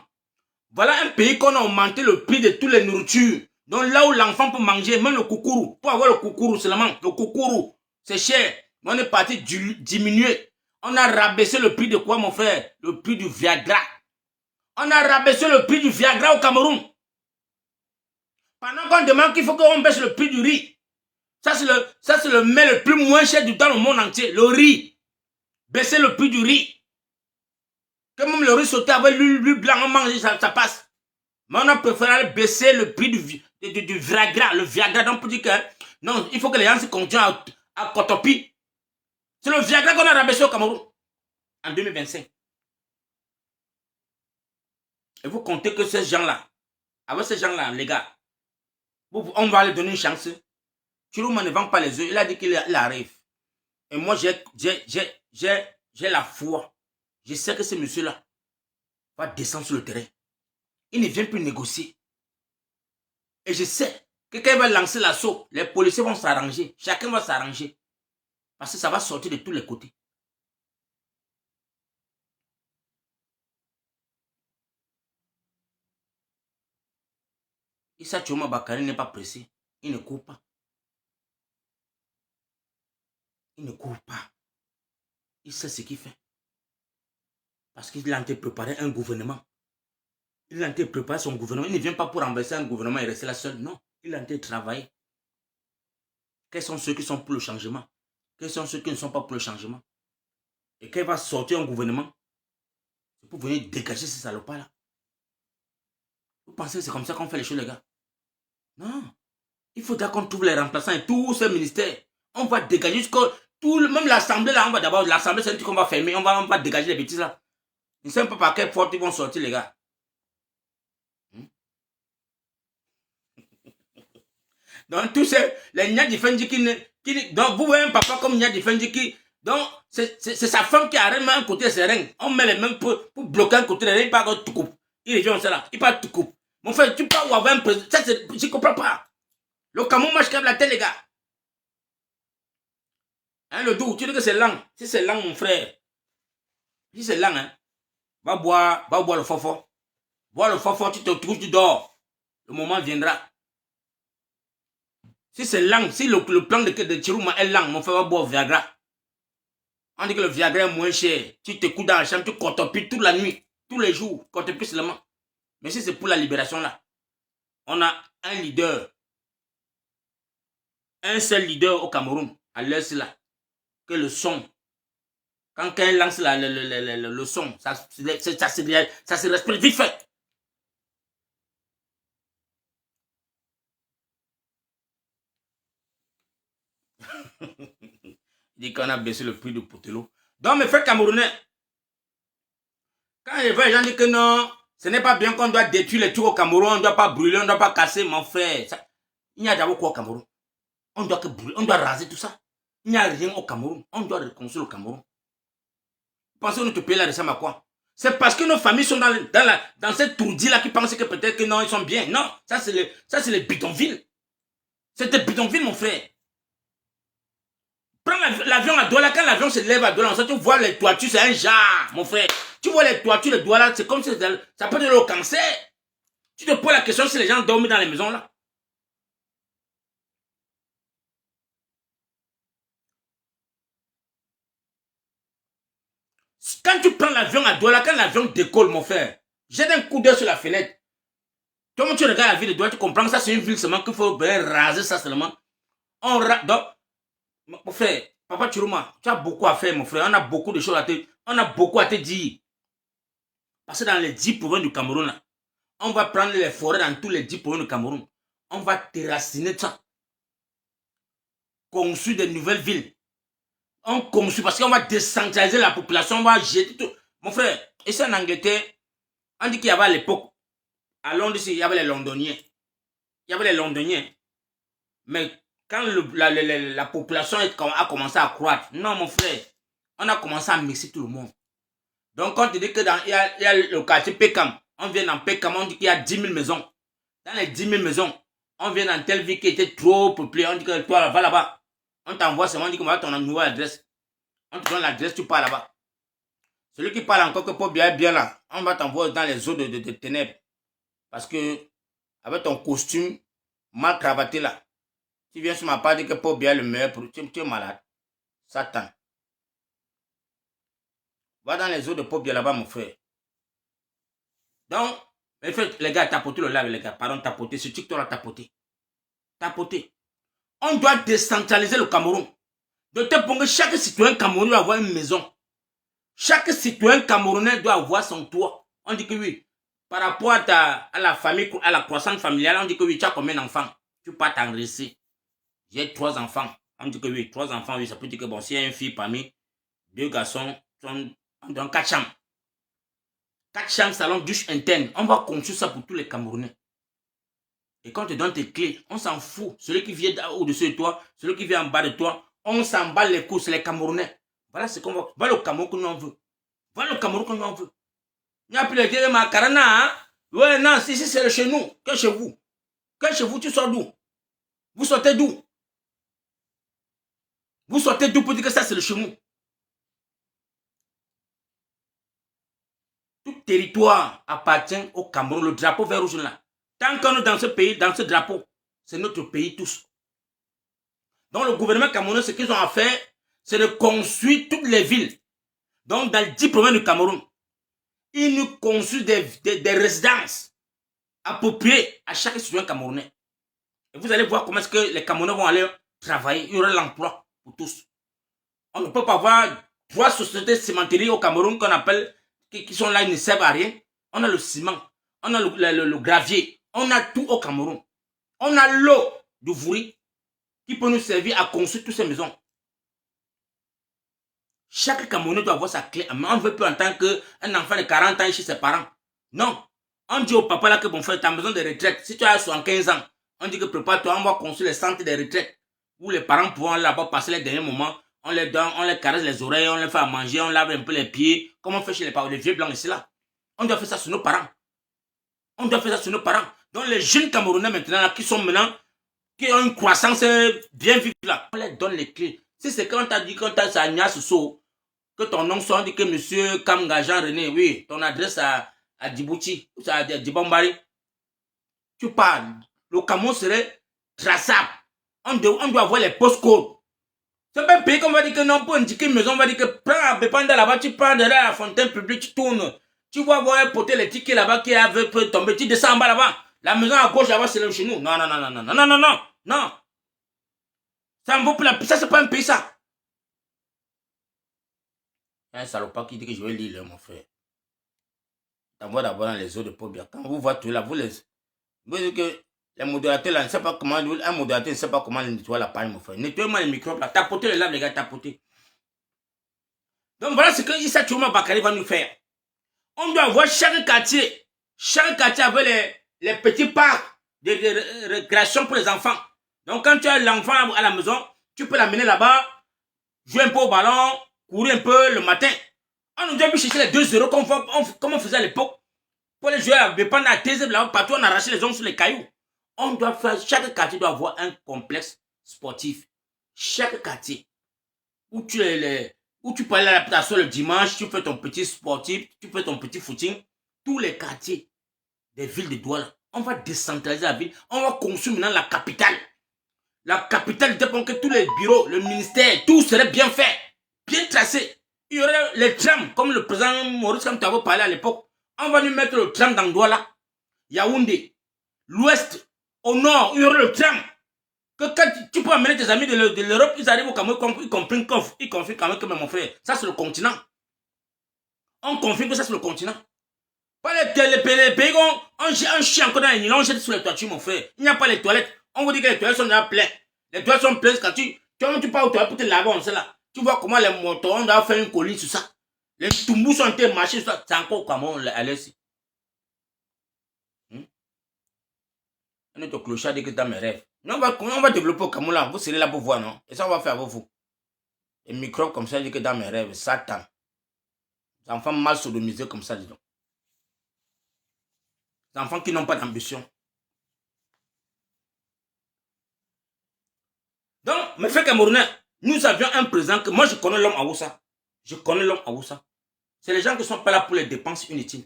Speaker 1: Voilà un pays qu'on a augmenté le prix de toutes les nourritures. Donc là où l'enfant peut manger, même le koukourou, pour avoir le koukourou seulement, le koukourou, c'est cher. Mais on est parti diminuer. On a rabaissé le prix de quoi, mon frère? Le prix du Viagra. On a rabaissé le prix du Viagra au Cameroun. Pendant qu'on demande qu'il faut qu'on baisse le prix du riz. Ça, c'est le mets le plus moins cher dans le monde entier. Le riz. Baisser le prix du riz. Que même le riz sauté avec l'huile blanc, on mange, ça passe. Mais on a préféré baisser le prix du Viagra. Le Viagra, donc pour dire que non, il faut que les gens se continuent à cotoper. C'est le Viagra qu'on a rabaissé au Cameroun en 2025. Et vous comptez que ces gens-là, avec ces gens-là, les gars, on va leur donner une chance. Chirouma ne vend pas les œufs. Il a dit qu'il arrive. Et moi, j'ai la foi. Je sais que ce monsieur-là va descendre sur le terrain. Il ne vient plus négocier. Et je sais Quelqu'un va lancer l'assaut, les policiers vont s'arranger. Chacun va s'arranger. Parce que ça va sortir de tous les côtés. Issa Choma Bakari n'est pas pressé. Il ne court pas. Il ne court pas. Il sait ce qu'il fait. Parce qu'il a été préparé un gouvernement. Il a été préparé son gouvernement. Il ne vient pas pour renverser un gouvernement et rester là seul. Non. Il a été travaillé. Quels sont ceux qui sont pour le changement? Quels sont ceux qui ne sont pas pour le changement? Et quand il va sortir un gouvernement, c'est pour venir dégager ces salopards-là. Vous pensez que c'est comme ça qu'on fait les choses, les gars? Non. Il faudra qu'on trouve les remplaçants et tous ces ministères. On va dégager jusqu'au... Même l'Assemblée, là, on va d'abord... L'Assemblée, c'est un truc qu'on va fermer. On va dégager les bêtises, là. Je ne sais pas par quelle porte ils vont sortir, les gars. Donc, tous ces... Les Nyadi Fendi qui... Donc, vous voyez un papa comme Nyadi Fendi qui... Donc, c'est sa femme qui arrête un côté de ses règles. On met les mains pour bloquer un côté des règles. Il part tout coupe. Il revient ça là. Il part tout coupe. Mon frère, tu parles ou avoir un président. Ça, je ne comprends pas. Le Cameroun marche comme la tête, les gars. Hein, le doux, tu dis que c'est lent. Si c'est lent, mon frère. Si c'est lent, hein. Va boire le fofo. Bois le fofo, tu te trouves, tu dors. Le moment viendra. Si c'est lent, si le plan de Chirouma est lent, mon frère va boire Viagra. On dit que le Viagra est moins cher. Tu te couches dans la chambre, tu contemples toute la nuit, tous les jours, contemples seulement. Mais si c'est pour la libération là, on a un leader. Un seul leader au Cameroun, à l'heure là, que le son. Quand quelqu'un lance le son, ça se respire vite fait. Il dit qu'on a baissé le prix du potelot. Donc, mes frères camerounais, quand les gens disent que non, ce n'est pas bien qu'on doit détruire les trucs au Cameroun, on ne doit pas brûler, on ne doit pas casser, mon frère. Ça, il n'y a d'abord quoi au Cameroun? On doit que brûler, on doit raser tout ça. Il n'y a rien au Cameroun. On doit reconstruire le Cameroun. Vous pensez que nous te payons la ressemble à quoi? C'est parce que nos familles sont dans cette tourdie-là qui pensent que peut-être que non, ils sont bien. Non, ça c'est les bidonvilles. C'est des bidonvilles, mon frère. Prends l'avion à Douala, quand l'avion se lève à Douala, tu vois les toitures, c'est un genre, mon frère. Tu vois les toitures de Douala, c'est comme si ça peut donner le cancer. Tu te poses la question si les gens dorment dans les maisons là. Quand tu prends l'avion à Douala, quand l'avion décolle, mon frère, jette un coup d'œil sur la fenêtre. Toi, tu regardes la ville de Douala, tu comprends que ça, c'est une ville seulement qu'il faut raser ça seulement. Donc, mon frère, Papa Chirouma, tu as beaucoup à faire, mon frère. On a beaucoup de choses on a beaucoup à te dire. Parce que dans les 10 provinces du Cameroun, là, on va prendre les forêts dans tous les 10 provinces du Cameroun. On va terraciner ça. Construire des nouvelles villes. On construit parce qu'on va décentraliser la population, on va jeter tout. Mon frère, ici en Angleterre, on dit qu'il y avait à l'époque, à Londres, il y avait les Londoniens. Il y avait les Londoniens. Mais quand la population a commencé à croître, non mon frère, on a commencé à mixer tout le monde. Donc quand tu dis que il y a le quartier Pekam, on vient dans Pekam, on dit qu'il y a 10 000 maisons. Dans les 10 000 maisons, on vient dans telle ville qui était trop peuplée, on dit que toi, va là-bas. On t'envoie seulement, on dit qu'on va ton nouvelle adresse. On te donne l'adresse, tu pars là-bas. Celui qui parle encore que Paul Biya est bien là, on va t'envoyer dans les eaux de ténèbres. Parce que, avec ton costume mal cravaté là, tu viens sur ma part dire que Paul Biya est le meilleur pour tu es malade. Satan. Va dans les eaux de Paul Biya là-bas, mon frère. Donc, en fait, les gars, tapoter le live, les gars. Pardon, tapoter. Ce TikTok là, tapoter. Tapoter. On doit décentraliser le Cameroun. De te pour que chaque citoyen camerounais doit avoir une maison. Chaque citoyen camerounais doit avoir son toit. On dit que oui. Par rapport à la famille, à la croissance familiale, on dit que oui, tu as combien d'enfants? Tu peux pas t'engraisser. J'ai 3 enfants. On dit que oui, 3 enfants, oui, ça peut dire que bon, s'il y a une fille parmi 2 garçons, on donne 4 chambres. 4 chambres, salon, douche interne. On va construire ça pour tous les Camerounais. Et quand on te donne tes clés, on s'en fout. Celui qui vient au-dessus de toi, celui qui vient en bas de toi, on s'en bat les coups, c'est les Camerounais. Voilà ce qu'on va. Voilà le Cameroun que nous en veut. Voilà le Cameroun que nous en veut. Il n'y a plus de dire Macarana, hein? Ouais, non, si c'est chez nous. Que chez vous? Que chez vous, tu sors d'où? Vous sortez d'où? Vous sortez d'où pour dire que ça c'est le chez nous? Tout territoire appartient au Cameroun. Le drapeau vert rouge là. Tant qu'on est dans ce pays, dans ce drapeau, c'est notre pays tous. Donc le gouvernement camerounais, ce qu'ils ont à faire, c'est de construire toutes les villes. Donc dans les 10 provinces du Cameroun, ils nous construisent des résidences appropriées à chaque citoyen camerounais. Et vous allez voir comment est-ce que les Camerounais vont aller travailler. Il y aura l'emploi pour tous. On ne peut pas avoir 3 sociétés cimenteries au Cameroun qu'on appelle, qui sont là, ils ne servent à rien. On a le ciment, on a le gravier, on a tout au Cameroun. On a l'eau du Vouri qui peut nous servir à construire toutes ces maisons. Chaque Camerounais doit avoir sa clé. Mais on ne veut plus entendre qu'un enfant de 40 ans chez ses parents. Non. On dit au papa là que bon frère, tu as besoin de retraite. Si tu as 75 ans, on dit que prépare-toi, on va construire les centres de retraite où les parents pourront là-bas passer les derniers moments. On les donne, on les caresse les oreilles, on les fait à manger, on lave un peu les pieds. Comme on fait chez les vieux blancs ici là. On doit faire ça sur nos parents. On doit faire ça sur nos parents. Donc les jeunes Camerounais maintenant là, qui sont maintenant, qui ont une croissance bien vive là, on les donne les clés. Si c'est quand tu as dit, quand tu as sa Agnès Sow, que ton nom soit, on dit que monsieur Kamga Jean René, oui, ton adresse à Djibouti, à Djibambari, tu parles. Le Cameroun serait traçable. On doit avoir les postcodes. C'est pas un pays qu'on va dire que non, pour indiquer une maison, on va dire que prends Bépanda là-bas, tu prends derrière la fontaine publique, tu tournes. Tu vas voir un poté les tickets là-bas qui peut tomber, tu descends en bas là-bas. La maison à gauche là-bas, c'est là chez nous. Non, non, non, non, non, non, non, non, non, non. Ça me vaut plus la... Ça, c'est pas un pays, ça. Un salopard qui dit que je vais lire, mon frère. D'abord dans les eaux de Pobia. Quand vous voyez tout là, vous dites que les modérateurs là, ne savent pas comment, un modérateur ne sait pas comment nettoyer la page, mon frère. Nettoyez-moi les microbes là, tapotez les laves, les gars, tapotez. Donc voilà ce que Issa Tchouma Bakary va nous faire. On doit voir chaque quartier avec les petits parcs de récréation pour les enfants. Donc quand tu as l'enfant à la maison, tu peux l'amener là-bas, jouer un peu au ballon, courir un peu le matin. On nous a vu chercher les 2 euros comme on faisait à l'époque. Pour les jouer à Bépanda, à Tézé, là, partout on arrachait les ongles sur les cailloux. On doit faire, chaque quartier doit avoir un complexe sportif. Chaque quartier. Où tu peux aller à la natation le dimanche, tu fais ton petit sportif, tu fais ton petit footing. Tous les quartiers des villes de Douala, on va décentraliser la ville. On va construire maintenant la capitale. La capitale dépend que tous les bureaux, le ministère, tout serait bien fait, bien tracé. Il y aurait les trams, comme le président Maurice, comme tu avais parlé à l'époque. On va lui mettre le tram dans Douala, Yaoundé, l'ouest, au nord, il y aurait le tram. Que quand tu peux amener tes amis de l'Europe, ils arrivent au Cameroun, ils comprennent quand même que mon frère, ça c'est le continent. On confirme que ça c'est le continent. Pas les pays, on chie encore dans les nids, on jette sur les toitures, mon frère. Il n'y a pas les toilettes. On vous dit que les toilettes sont déjà pleines. Les toilettes sont pleines quand tu pars aux toilettes pour te laver, on sait là. Tu vois comment les motos, on doit faire une colline sur ça. Les tumbous sont été marchés sur ça. C'est encore comment on allait ici. Un autre clochard dit que dans mes rêves. Mais on va développer au Cameroun là. Vous serez là pour voir, non? Et ça, on va faire avec vous. Les microbes comme ça, dit que dans mes rêves, Satan. Les enfants mal sodomisés comme ça, dis donc. Les enfants qui n'ont pas d'ambition. Donc, mes frères camerounais, nous avions un président que moi je connais l'homme à Oussa. Je connais l'homme à Oussa. C'est les gens qui ne sont pas là pour les dépenses inutiles.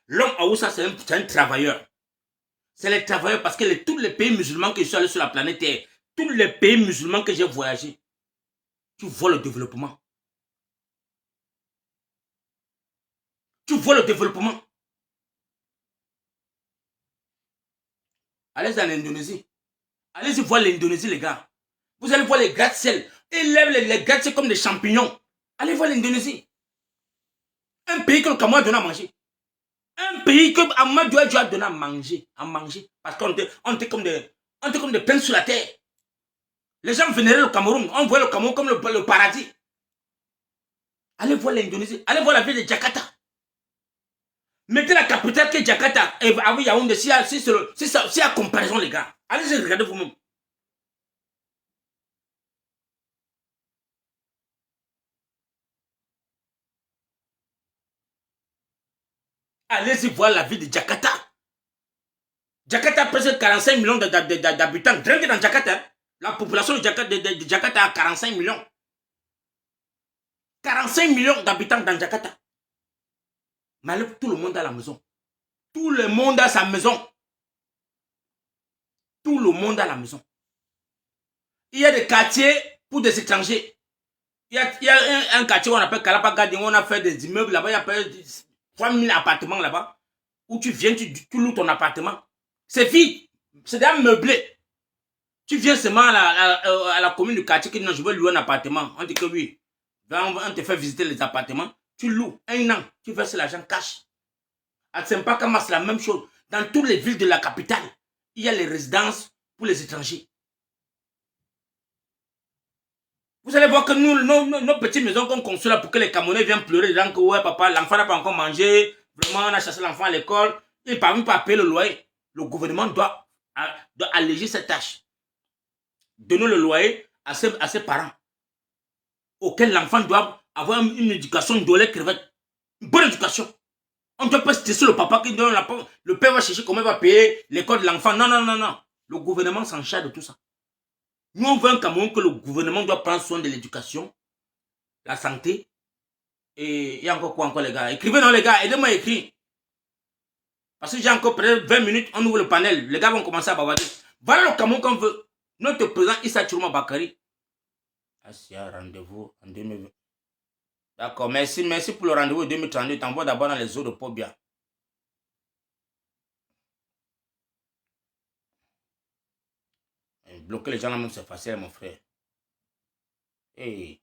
Speaker 1: L'homme à Oussa, c'est un travailleur. C'est les travailleurs parce que tous les pays musulmans que je suis allé sur la planète Terre, tous les pays musulmans que j'ai voyagé, tu vois le développement. Tu vois le développement. Allez en Indonésie. Allez-y voir l'Indonésie, les gars. Vous allez voir les gratte-ciel. Ils lèvent les gratte-ciel comme des champignons. Allez voir l'Indonésie. Un pays que le Cameroun a donné à manger. Un pays que Amadou a donné à manger. Parce qu'on était comme des pains sur la terre. Les gens vénéraient le Cameroun. On voyait le Cameroun comme le paradis. Allez voir l'Indonésie. Allez voir la ville de Jakarta. Mettez la capitale qui est Jakarta. Et avec Yaoundé, s'il y a comparaison, les gars. Allez-y, regardez vous-même. Allez-y voir la ville de Jakarta. Jakarta a presque 45 millions d'habitants. Rien que dans Jakarta, hein. La population de Jakarta a 45 millions. 45 millions d'habitants dans Jakarta. Mais tout le monde a la maison. Tout le monde a sa maison. Tout le monde a la maison. Il y a des quartiers pour des étrangers. Il y a un quartier qu'on appelle Kalapagadi, où on a fait des immeubles là-bas. Il y a 3000 appartements là-bas. Où tu viens, tu loues ton appartement. C'est vide. C'est déjà meublé. Tu viens seulement à la commune du quartier qui dit non, je veux louer un appartement. On dit que oui. On te fait visiter les appartements. Tu loues un an. Tu verses l'argent cash. À Tsempakama, c'est la même chose. Dans toutes les villes de la capitale, il y a les résidences pour les étrangers. Vous allez voir que nous, nos petites maisons qu'on construit là pour que les Camerounais viennent pleurer, disant que ouais, papa, l'enfant n'a pas encore mangé. Vraiment, on a chassé l'enfant à l'école. Il ne parvient pas à payer le loyer. Le gouvernement doit alléger cette tâche. Donner le loyer à ses parents. Auquel l'enfant doit avoir une éducation de lait crevette. Une bonne éducation. On ne doit pas stresser le papa qui donne le père va chercher comment il va payer l'école de l'enfant. Non, non, non, non. Le gouvernement s'en charge de tout ça. Nous, on veut un Cameroun que le gouvernement doit prendre soin de l'éducation, la santé. Et il y a encore quoi encore, les gars? Écrivez non, les gars. Aidez-moi à écrire. Parce que j'ai encore peut-être 20 minutes, on ouvre le panel. Les gars vont commencer à bavarder. Voilà le Cameroun qu'on veut. Notre président Issa Chiroma Bakary. Assia, rendez-vous en 2020. D'accord, merci pour le rendez-vous 2032. T'envoies d'abord dans les eaux de Pobia. Bloquer les gens là même, c'est facile, mon frère. Hey.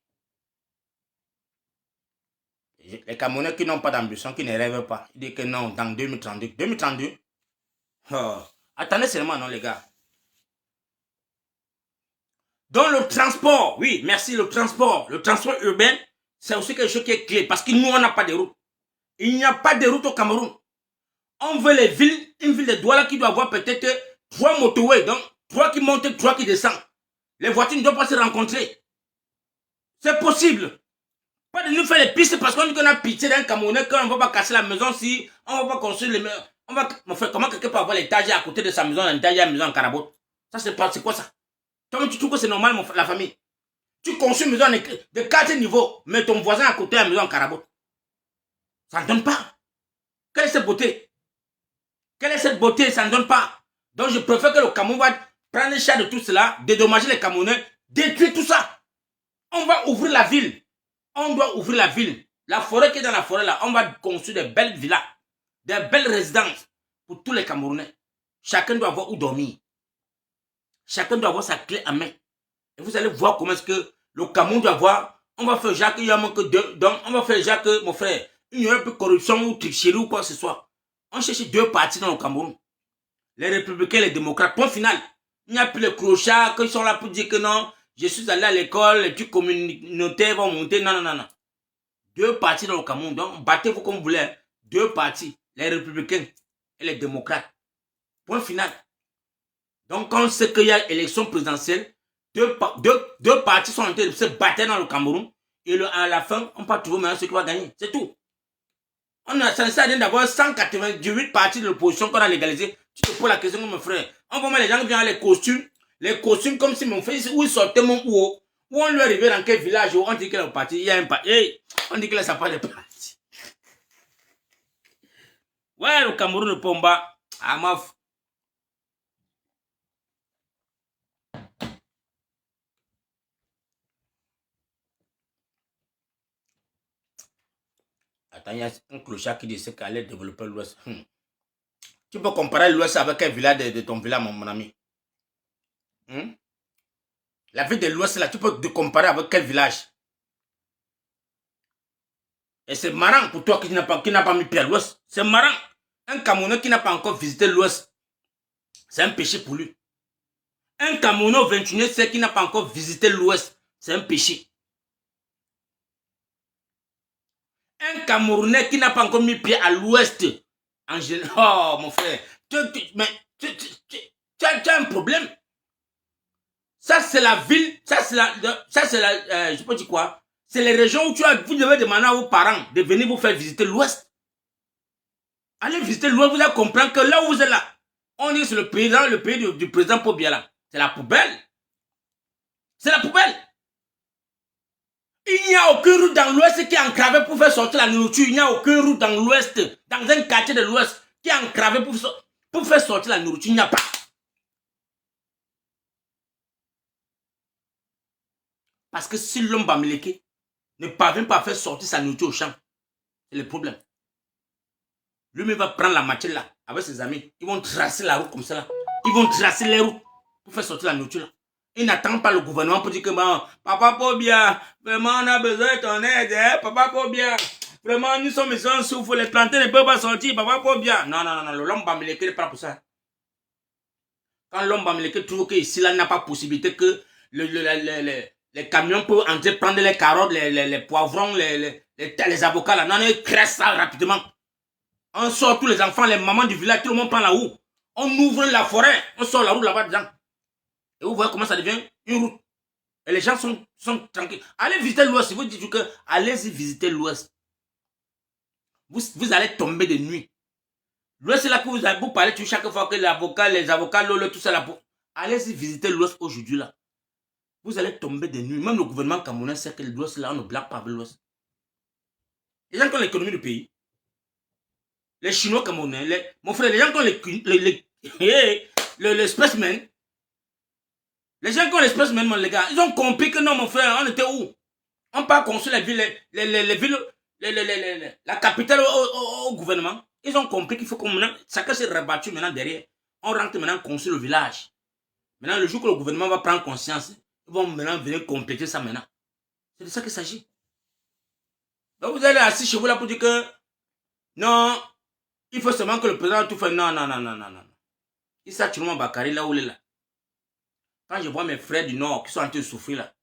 Speaker 1: Les Camerounais qui n'ont pas d'ambition, qui ne rêvent pas, ils disent que non, dans 2032. 2032? Oh. Attendez seulement, non, les gars. Donc, le transport, oui, merci, le transport urbain, c'est aussi quelque chose qui est clé. Parce que nous, on n'a pas de route. Il n'y a pas de route au Cameroun. On veut les villes, une ville de Douala qui doit avoir peut-être 3 motorways, donc 3 qui montent, 3 qui descendent. Les voitures ne doivent pas se rencontrer. C'est possible. Pas de nous faire les pistes parce qu'on dit qu'on a pitié d'un Camerounais, qu'on ne va pas casser la maison si on ne va pas construire les maisons. On va faire comment quelqu'un peut avoir l'étage à côté de sa maison, un étage à la maison en carabote. Ça, c'est quoi ça? Toi, tu trouves que c'est normal, la famille? Tu construis une maison de 4 niveaux, mais ton voisin à côté a une maison en carabote. Ça ne donne pas. Quelle est cette beauté? Quelle est cette beauté? Ça ne donne pas. Donc, je préfère que le Cameroun va prendre le chat de tout cela, dédommager les Camerounais, détruire tout ça. On va ouvrir la ville. On doit ouvrir la ville. La forêt qui est dans la forêt là, on va construire des belles villas, des belles résidences pour tous les Camerounais. Chacun doit avoir où dormir. Chacun doit avoir sa clé à main. Et vous allez voir comment est-ce que le Cameroun doit avoir. On va faire Jacques, il y a manque de. Donc, on va faire Jacques, mon frère. Il n'y aura plus de corruption ou tricherie ou quoi que ce soit. On cherche 2 partis dans le Cameroun. Les républicains et les démocrates. Point final. Il n'y a plus les clochards qui sont là pour dire que non. Je suis allé à l'école, les trucs communautaires vont monter. Non, non, non, non. 2 partis dans le Cameroun. Donc, battez-vous comme vous voulez. 2 partis. Les républicains et les démocrates. Point final. Donc, quand on sait qu'il y a élection présidentielle, deux partis sont en train de se battre dans le Cameroun. Et à la fin, on peut trouver maintenant ce qui va gagner. C'est tout. On a censé d'avoir 198 partis de l'opposition qu'on a légalisé. Tu te poses la question, mon frère. On voit les gens qui viennent avec les costumes comme si mon frère, où ils sortaient mon haut. Où on lui arrivait dans quel village, on dit qu'il y a un parti, il y a un parti. Hey, on dit qu'il n'y a pas de parti. Ouais, le Cameroun de Pomba. Ah, ma f... Attends, il y a un clochard qui dit qu'elle allait développer l'Ouest. Tu peux comparer l'Ouest avec un village de ton village, mon ami. La ville de l'Ouest, là, tu peux te comparer avec quel village? Et c'est marrant pour toi qui n'a pas mis pied à l'Ouest. C'est marrant. Un Camerounais qui n'a pas encore visité l'Ouest, c'est un péché pour lui. Un Camerounais au 21e siècle qui n'a pas encore visité l'Ouest, c'est un péché. Un Camerounais qui n'a pas encore mis pied à l'Ouest, en général, oh mon frère, tu as un problème. Ça c'est la ville, je peux dire quoi? C'est les régions où vous devez demander à vos parents de venir vous faire visiter l'Ouest. Allez visiter l'Ouest, vous allez comprendre que là où vous êtes là, On dit que c'est le pays du président Paul Biya là. C'est la poubelle. C'est la poubelle. Il n'y a aucune route dans l'ouest qui est encravée pour faire sortir la nourriture. Il n'y a aucune route dans l'ouest, dans un quartier de l'ouest, qui est encravée pour faire sortir la nourriture. Il n'y a pas. Parce que si l'homme bamileke ne parvient pas à faire sortir sa nourriture au champ, c'est le problème. Lui-même va prendre la machette là, avec ses amis. Ils vont tracer la route comme ça là. Ils vont tracer les routes pour faire sortir la nourriture là. Ils n'attendent pas le gouvernement pour dire que bon, papa Paul Biya, vraiment on a besoin de ton aide, hein? Papa Paul Biya, vraiment nous sommes ici en souffre, les plantains ne peuvent pas sortir, papa Paul Biya. Non, non, non, non, l'homme bamileke n'est pas pour ça. Quand l'homme bamileke trouve qu'ici là, il n'a pas possibilité que les camions peuvent entrer prendre les carottes, les poivrons, les avocats là. Non, non, ils créent ça rapidement. On sort tous les enfants, les mamans du village, tout le monde prend la roue. On ouvre la forêt, on sort la route là-bas dedans. Et vous voyez comment ça devient une route. Et les gens sont tranquilles. Allez visiter l'Ouest. Si vous dites que allez-y visiter l'Ouest. Vous allez tomber de nuit. L'Ouest, c'est là que vous parlez chaque fois que les avocats, lolo, tout ça là. Allez-y visiter l'Ouest aujourd'hui là. Vous allez tomber de nuit. Même le gouvernement camerounais sait que l'Ouest là, on ne blague pas avec l'Ouest. Les gens qui ont l'économie du pays. Les Chinois camerounais, mon frère, les gens qui ont les spécimens. Les gens qui ont l'espèce même, les gars, ils ont compris que non, mon frère, on était où? On part construire les villes, la capitale au gouvernement. Ils ont compris qu'il faut qu'on maintenant, chacun s'est rabattu maintenant derrière. On rentre maintenant construire le village. Maintenant, le jour que le gouvernement va prendre conscience, ils vont maintenant venir compléter ça maintenant. C'est de ça qu'il s'agit. Donc vous allez assis chez vous là pour dire que non, il faut seulement que le président tout fait. Non, non, non, non, non, non. Il s'est Chiroma Bakary là où il est là. Quand je vois mes frères du Nord qui sont en train de souffrir là,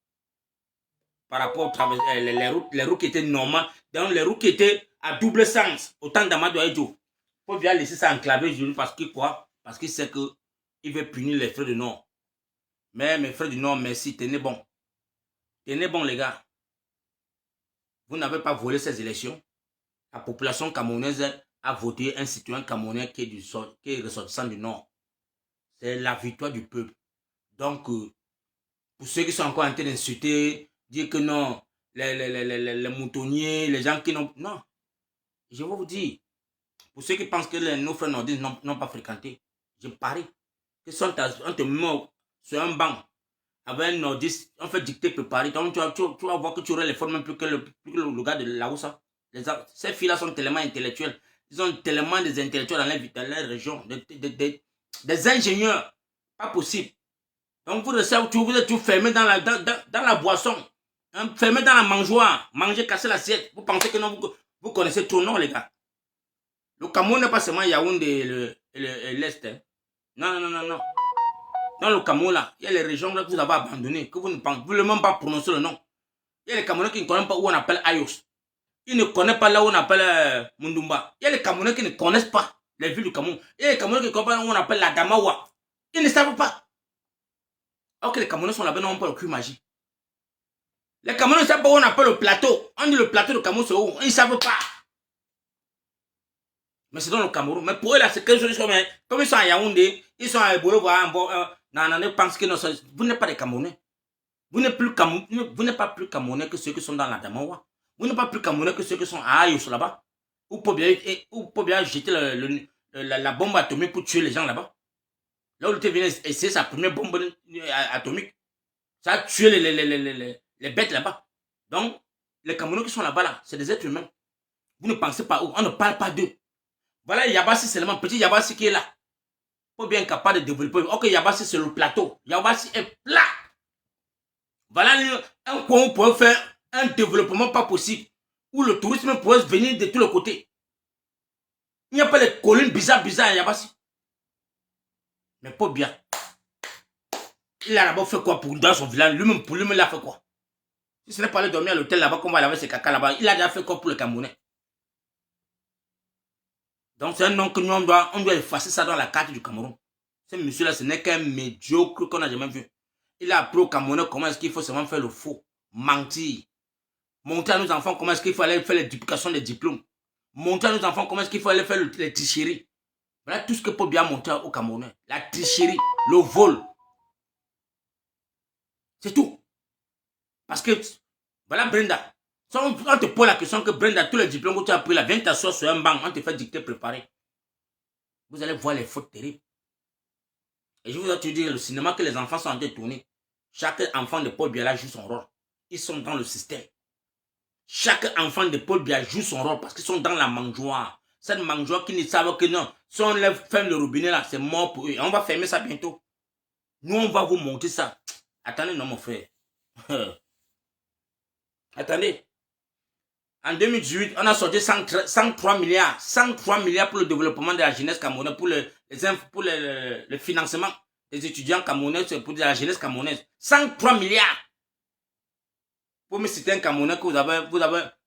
Speaker 1: par rapport au travail, les routes qui étaient normales, donc les routes qui étaient à double sens, autant d'Amadou Aïdjo, il faut bien laisser ça enclavé aujourd'hui parce qu'il quoi? Parce qu'il sait qu'il veut punir les frères du Nord. Mais mes frères du Nord, merci, tenez bon. Tenez bon les gars. Vous n'avez pas volé ces élections. La population camerounaise a voté un citoyen camerounais qui est ressortissant du Nord. C'est la victoire du peuple. Donc, pour ceux qui sont encore en train d'insulter, dire que non, les moutonniers, les gens qui n'ont... Non, je vais vous dire, pour ceux qui pensent que nos frères nordistes n'ont pas fréquenté, je parie que si on te met sur un banc avec un nordiste, on fait dicter préparé, donc tu vas voir que tu aurais les formes même plus que le gars de la Oussa. Ces filles-là sont tellement intellectuelles, ils ont tellement des intellectuels dans leur région, des ingénieurs, pas possible. Donc vous êtes tout fermé dans la boisson, hein, fermé dans la mangeoire, manger, casser l'assiette. Vous pensez que non, vous connaissez tout, non les gars. Le Cameroun n'est pas seulement Yaoundé et l'Est. Hein. Non, non, non, non. Dans le Cameroun là, il y a les régions là que vous avez abandonnées, que vous ne voulez même pas prononcer le nom. Il y a les Camerounais qui ne connaissent pas où on appelle Ayos. Ils ne connaissent pas là où on appelle Mundumba. Il y a les Camerounais qui ne connaissent pas les villes du Cameroun. Il y a les Camerounais qui ne connaissent pas où on appelle la Damawa. Ils ne savent pas. Alors que les Camerounais sont là-bas, n'ont pas le cul magique. Les Camerounais ne savent pas où on appelle le plateau. On dit le plateau de Cameroun, c'est où? Ils ne savent pas. Mais c'est dans le Cameroun. Mais pour eux, là, c'est quelque chose comme ils sont à Yaoundé, ils sont à Ebolo, non, pensent que non, vous n'êtes pas des Camerounais. Vous n'êtes pas plus Camerounais que ceux qui sont dans la Damawa. Vous n'êtes pas plus Camerounais que ceux qui sont à Ayos là-bas. Ou pour bien jeter la bombe atomique pour tuer les gens là-bas. Là où il était venu essayer sa première bombe atomique, ça a tué les bêtes là-bas. Donc, les Camerounais qui sont là-bas, là, c'est des êtres humains. Vous ne pensez pas où, on ne parle pas d'eux. Voilà Yabassi seulement, petit Yabassi qui est là. Pour bien capable de développer. Ok, Yabassi c'est le plateau. Yabassi est plat. Voilà un coin où on peut faire un développement pas possible. Où le tourisme pourrait venir de tous les côtés. Il n'y a pas les collines bizarres à Yabassi. Mais pas bien. Il a d'abord fait quoi pour dans son village? Lui-même, pour lui-même, il a fait quoi? Si ce n'est pas aller dormir à l'hôtel là-bas, qu'on va laver ses caca là-bas, il a déjà fait quoi pour le Camerounais? Donc c'est un nom que nous, on doit effacer ça dans la carte du Cameroun. Ce monsieur-là, ce n'est qu'un médiocre qu'on n'a jamais vu. Il a appris au Camerounais comment est-ce qu'il faut seulement faire le faux, mentir. Montrer à nos enfants comment est-ce qu'il faut aller faire les duplications des diplômes. Montrer à nos enfants comment est-ce qu'il faut aller faire les tricheries. Voilà tout ce que Paul Biya a montré au Camerounais. La tricherie, le vol. C'est tout. Parce que, voilà Brenda. On te pose la question que Brenda, tous les diplômes que tu as pris là, viens t'asseoir sur un banc, on te fait dicter préparer. Vous allez voir les fautes terribles. Et je vous ai dit, le cinéma que les enfants sont en train de tourner, chaque enfant de Paul Biya joue son rôle. Ils sont dans le système. Chaque enfant de Paul Biya joue son rôle parce qu'ils sont dans la mangeoire. Cette mangeoire qui ne savent que non. Si on ferme le robinet là, c'est mort pour eux. Et on va fermer ça bientôt. Nous, on va vous montrer ça. Attendez, non, mon frère. Attendez. En 2018, on a sorti 103 milliards. 103 milliards pour le développement de la jeunesse camerounaise, pour le financement des étudiants camerounais, pour la jeunesse camerounaise. 103 milliards. Pour me citer un Camerounais que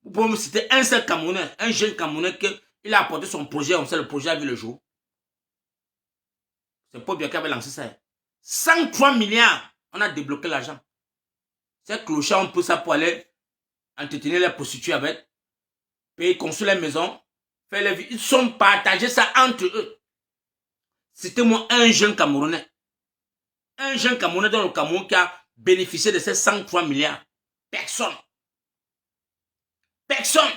Speaker 1: vous pouvez me citer un seul Camerounais, un jeune Camerounais qu'il a apporté son projet, on sait le projet a vu le jour. C'est Paul Biya qui avait lancé ça. 103 milliards, on a débloqué l'argent. Ces clochards, on peut ça pour aller entretenir les prostituées avec, payer, construire les maisons, faire les vies. Ils sont partagés ça entre eux. C'était moi un jeune Camerounais. Un jeune Camerounais dans le Cameroun qui a bénéficié de ces 103 milliards. Personne. Personne.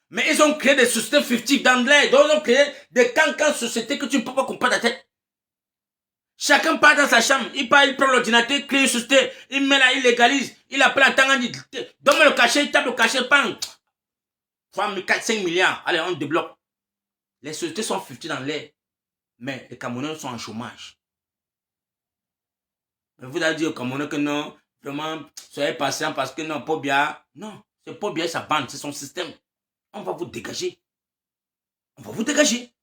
Speaker 1: Mais ils ont créé des sociétés fictives d'anglais. Ils ont créé des cancans sociétés que tu ne peux pas comprendre ta tête. Chacun part dans sa chambre. Il part, il prend l'ordinateur, il crée une société. Il met là, il légalise. Il appelle à temps, il dit, donne-moi le cachet, il tape le cachet, bang. 3, 4, 5 milliards. Allez, on débloque. Les sociétés sont fictives dans l'air. Mais les Camerounais sont en chômage. Mais vous allez dire aux Camerounais que non, vraiment, soyez patient parce que non, Paul Biya. Non, c'est Paul Biya et sa bande, c'est son système. On va vous dégager. On va vous dégager.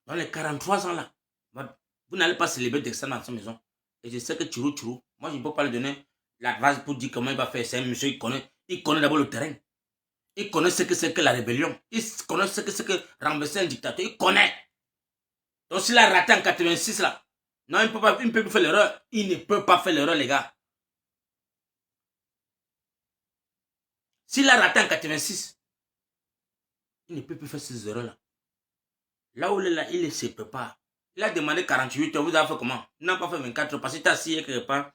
Speaker 1: Dans les 43 ans là, vous n'allez pas célébrer d'extra dans sa maison. Et je sais que Tchirou, moi je ne peux pas lui donner la base pour dire comment il va faire. C'est un monsieur, il connaît d'abord le terrain. Il connaît ce que c'est que la rébellion. Il connaît ce que c'est que renverser un dictateur. Il connaît. Donc s'il a raté en 86 là, non, il ne peut pas faire l'erreur. Il ne peut pas faire l'erreur, les gars. S'il a raté en 86, il ne peut plus faire ces erreurs-là. Là où il est là, il se prépare. Il a demandé 48 heures. Vous avez fait comment? Il n'a pas fait 24 heures parce qu'il est assis quelque part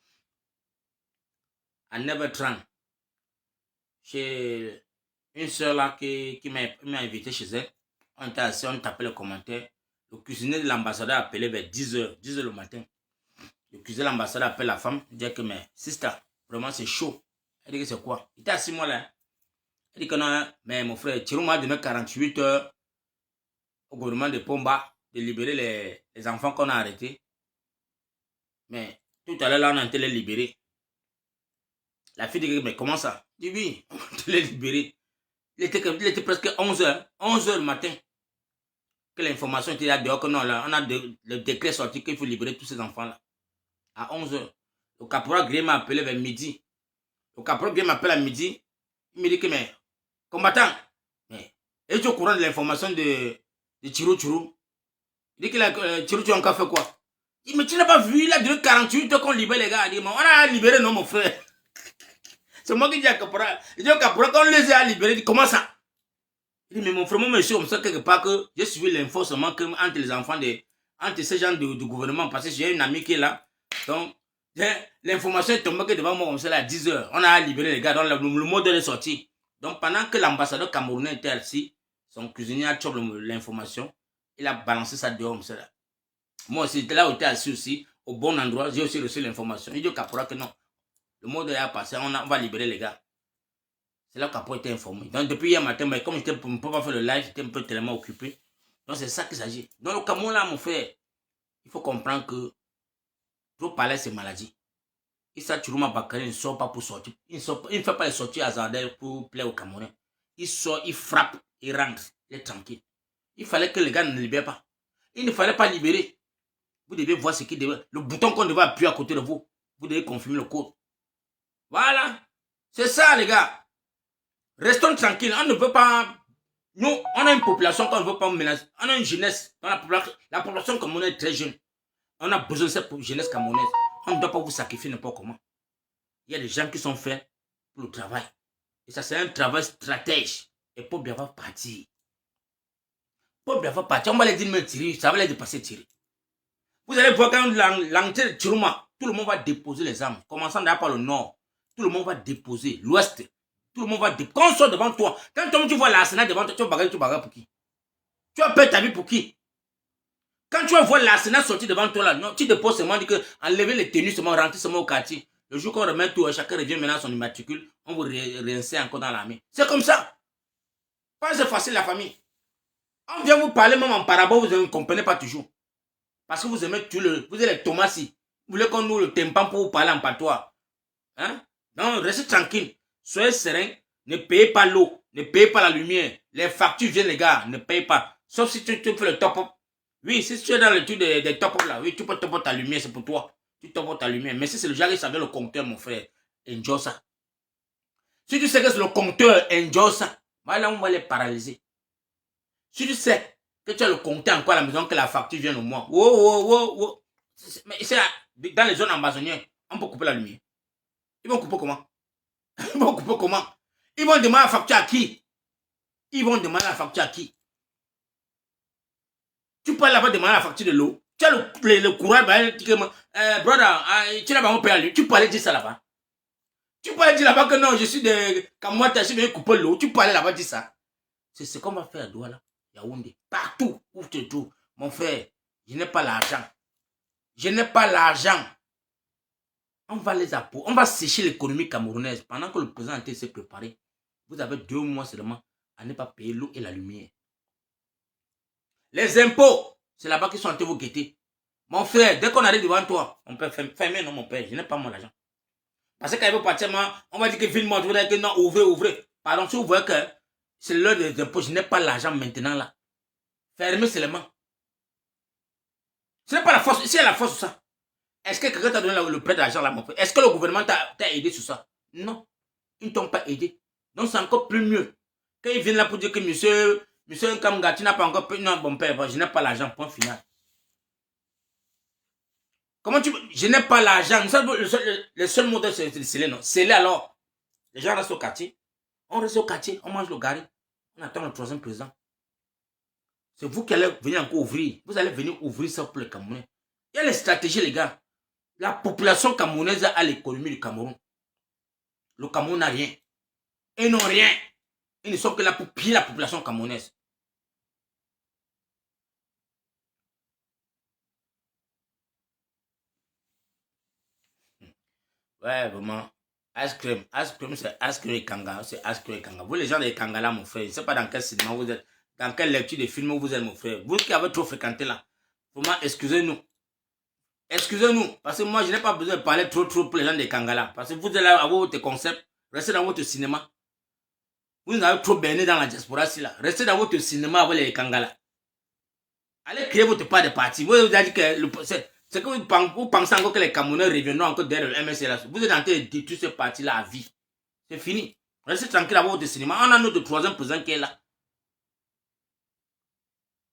Speaker 1: à 9h30. Chez une soeur là qui m'a invité chez elle. On était assis, on tapait les commentaires. Le cuisinier de l'ambassadeur a appelé vers 10h le matin. Le cuisinier de l'ambassadeur appelle la femme. Il dit que mais sister, vraiment c'est chaud. Elle dit que c'est quoi? Il était assis moi là. Elle dit que non, mais mon frère, Tchirou m'a donné 48 heures au gouvernement de Pomba de libérer les enfants qu'on a arrêtés. Mais tout à l'heure, là, on a été les libérer. La fille dit, mais comment ça? Je dis, oui, on a été les libérer. Il était presque 11h, 11h le matin. Que l'information était là dehors, que non, là, on a le décret sorti qu'il faut libérer tous ces enfants-là. À 11h. Le caporal Gray m'a appelé vers midi. Le caporal Gray m'appelle à midi. Il me dit que, mais, combattant, mais, es-tu au courant de l'information de Tchirou? Il dit que Tchirou a encore fait quoi? Il dit, mais tu n'as pas vu, il a duré 48 heures qu'on libère les gars. Il dit, on a libéré, non, mon frère. C'est moi qui dis à Caporal. Il dit au Caporal, quand on les a libérés, il dit, comment ça? Il dit, mais mon frère, moi, monsieur, on me sait quelque part que j'ai suivi l'info seulement entre les enfants, entre ces gens du gouvernement, parce que j'ai une amie qui est là. Donc, l'information est tombée devant moi, comme ça, à 10h. On a libéré les gars, donc le mot est sorti. Donc, pendant que l'ambassadeur camerounais était assis, son cuisinier a chopé l'information, il a balancé ça dehors, comme ça. Moi aussi, là où j'étais assis aussi, au bon endroit, j'ai aussi reçu l'information. Il dit au caporal que non, le mot est passé, on va libérer les gars. C'est là que le caporal était informé. Donc, depuis hier matin, mais comme je ne peux pas faire le live, j'étais un peu tellement occupé. Donc, c'est ça qu'il s'agit. Donc, le Cameroun, là, mon frère, il faut comprendre que trop parler, c'est maladie. Issa Tchourouma Bakary ne sort pas pour sortir. Il ne fait pas les sorties hasardeuses pour plaire aux Camerounais. Il sort, il frappe, il rentre. Il est tranquille. Il fallait que les gars ne libèrent pas. Il ne fallait pas libérer. Vous devez voir ce qui devait. Le bouton qu'on devait appuyer à côté de vous. Vous devez confirmer le code. Voilà. C'est ça, les gars. Restons tranquilles. On ne veut pas. Nous, on a une population qu'on ne veut pas menacer. On a une jeunesse. La population camerounaise est très jeune. On a besoin de cette jeunesse camerounaise. On ne doit pas vous sacrifier n'importe comment. Il y a des gens qui sont faits pour le travail. Et ça, c'est un travail stratège. Et Paul Biya va partir. Paul Biya va partir. On va les dire, mais tirer, ça va les dépasser tirer. Vous allez voir quand l'entrée de Chiruma, tout le monde va déposer les armes. Commençant d'ailleurs par le nord. Tout le monde va déposer. L'ouest. Tout le monde va déposer. Quand on sort devant toi, quand tu vois l'arsenal devant toi, tu vas bagarrer pour qui? Tu vas perdre ta vie pour qui? Quand tu vas voir l'arsenal sortir devant toi là, non, tu déposes seulement, dit que enlever les tenues seulement, rentrer seulement au quartier. Le jour qu'on remet tout, chacun revient maintenant à son immatricule, on vous réinsère encore dans l'armée. C'est comme ça. Pas c'est facile la famille. On vient vous parler même en parabole, vous ne comprenez pas toujours. Parce que vous aimez tout vous êtes les Thomasis. Vous voulez qu'on nous le tympan pour vous parler en patois. Hein? Non, restez tranquille. Soyez serein. Ne payez pas l'eau. Ne payez pas la lumière. Les factures viennent, les gars. Ne payez pas. Sauf si tu fais le top-up. Oui, si tu es dans le truc des top-up là, oui, tu peux top-up ta lumière, c'est pour toi. Tu top-up ta lumière. Mais si c'est le genre qui savait le compteur, mon frère, enjoy ça. Si tu sais que c'est le compteur, enjoy ça. Voilà, on va les paralyser. Si tu sais que tu as le compteur encore à la maison, que la facture vient au mois. Oh. Mais c'est dans les zones amazoniennes, on peut couper la lumière. Ils vont couper comment? Ils vont couper comment? Ils vont demander la facture à qui? Ils vont demander la facture à qui? Tu peux là-bas demander la facture de l'eau. Tu as le courage, brother, tu n'as pas payé à lui. Tu peux aller dire ça là-bas. Tu peux aller dire là-bas que non, je suis de Kamouata, je vais couper l'eau. Tu peux aller là-bas dire ça. C'est ce qu'on va faire à Douala, Yaoundé. Partout où tu te trouves. Mon frère, je n'ai pas l'argent. Je n'ai pas l'argent. On va les apporter. On va sécher l'économie camerounaise. Pendant que le président s'est préparé, vous avez 2 mois seulement à ne pas payer l'eau et la lumière. Les impôts, c'est là-bas qu'ils sont en train de vous guetter. Mon frère, dès qu'on arrive devant toi, on peut fermer, non mon père, je n'ai pas mon argent. Parce que quand il veut partir, on va dire que ville monte, vous allez dire que non, ouvrez. Pardon, si vous voyez que c'est l'heure des impôts, je n'ai pas l'argent maintenant là. Fermez seulement. Ce n'est pas la force, si il y a la force sur ça. Est-ce que quelqu'un t'a donné le prêt d'argent là, mon frère? Est-ce que le gouvernement t'a aidé sur ça? Non. Ils ne t'ont pas aidé. Donc c'est encore plus mieux. Quand ils viennent là pour dire que monsieur Kamga, tu n'as pas encore payé. Non, mon père, je n'ai pas l'argent, point final. Comment tu veux? Je n'ai pas l'argent. Le seul mot c'est de sceller, non? Sceller alors. Les gens restent au quartier. On reste au quartier, on mange le gari. On attend le 3e président. C'est vous qui allez venir encore ouvrir. Vous allez venir ouvrir ça pour les Camerounais. Il y a les stratégies, les gars. La population camerounaise a l'économie du Cameroun. Le Cameroun n'a rien. Ils n'ont rien. Ils ne sont que là pour piller la population camerounaise. Ouais, vraiment. Ice cream, c'est ice cream et kanga. C'est ice cream et kanga. Vous, les gens des kanga là, mon frère, je ne sais pas dans quel cinéma vous êtes, dans quelle lecture de film vous êtes, mon frère. Vous qui avez trop fréquenté là, vraiment, excusez-nous. Excusez-nous, parce que moi, je n'ai pas besoin de parler trop pour les gens des Kangala. Parce que vous êtes là avec votre concept, restez dans votre cinéma. Vous avez trop baigné dans la diaspora, là. Restez dans votre cinéma avec les Kangala. Allez créer votre part de parti. Vous avez dit que c'est que vous pensez encore que les Camerounais reviendront encore derrière le MSLA. Vous êtes en train de détruire ce parti-là à vie. C'est fini. Restez tranquille avec votre cinéma. On a notre 3e président qui est là.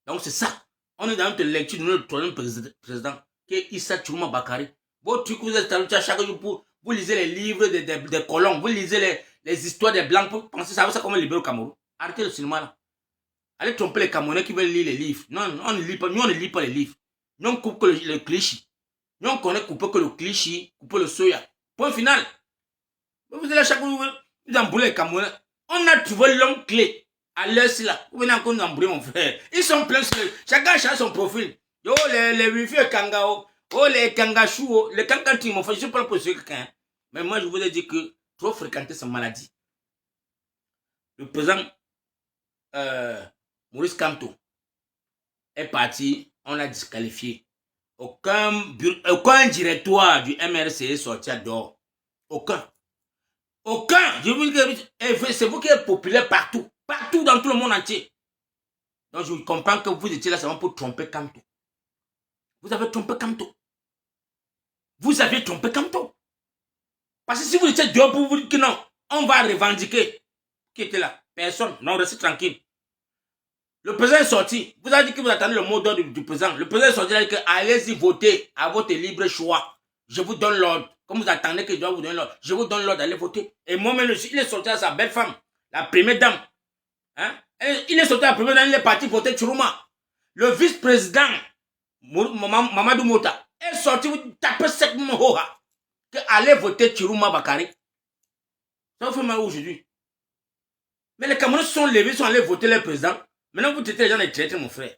Speaker 1: Donc c'est ça. On est dans notre lecture de notre 3e président. Qui est Issa Chiruma Bakari. Vos trucs, vous êtes à chaque jour vous lisez les livres des colons, vous lisez les histoires des blancs pour penser ça comment libérer le Cameroun. Arrêtez le cinéma là. Allez tromper les Camerounais qui veulent lire les livres. Non, on ne lit pas, nous on ne lit pas les livres. Nous on coupe que le cliché. Nous on connaît couper que le cliché, couper le soya. Point final. Vous allez à chaque jour, vous emboulez les Camerounais. On a trouvé l'homme clé. À l'heure là. Vous venez encore nous embrouiller mon frère. Ils sont pleins sur chacun a son profil. Yo, les wifi kangao, oh, les kangachou, les kangantri, mon frère, je ne parle pas de quelqu'un. Mais moi, je vous ai dit que trop fréquenter cette maladie. Le président Maurice Kamto est parti, on l'a disqualifié. Aucun directoire du MRC est sorti dehors. Aucun. Je vous dis, c'est vous qui êtes populaire partout. Partout dans tout le monde entier. Donc, je comprends que vous étiez là seulement pour tromper Kamto. Vous avez trompé Kamto. Vous avez trompé Kamto. Parce que si vous étiez dehors pour vous dire que non, on va revendiquer. Qui était là? Personne. Non, restez tranquille. Le président est sorti. Vous avez dit que vous attendez le mot d'ordre du président. Le président est sorti. Il a dit que allez-y voter à votre libre choix. Je vous donne l'ordre. Comme vous attendez que je dois vous donner l'ordre. Je vous donne l'ordre d'aller voter. Et moi-même, il est sorti à sa belle femme. La première dame. Hein? Il est sorti la première année, il est parti voter Chiruma. Le vice-président, Mamadou Mota, est sorti, vous tapez cette moha, que allez voter Chiruma Bakari. Ça vous fait mal aujourd'hui. Mais les Camerounais se sont levés, sont allés voter leur président. Maintenant, vous traitez les gens de traîtres, mon frère.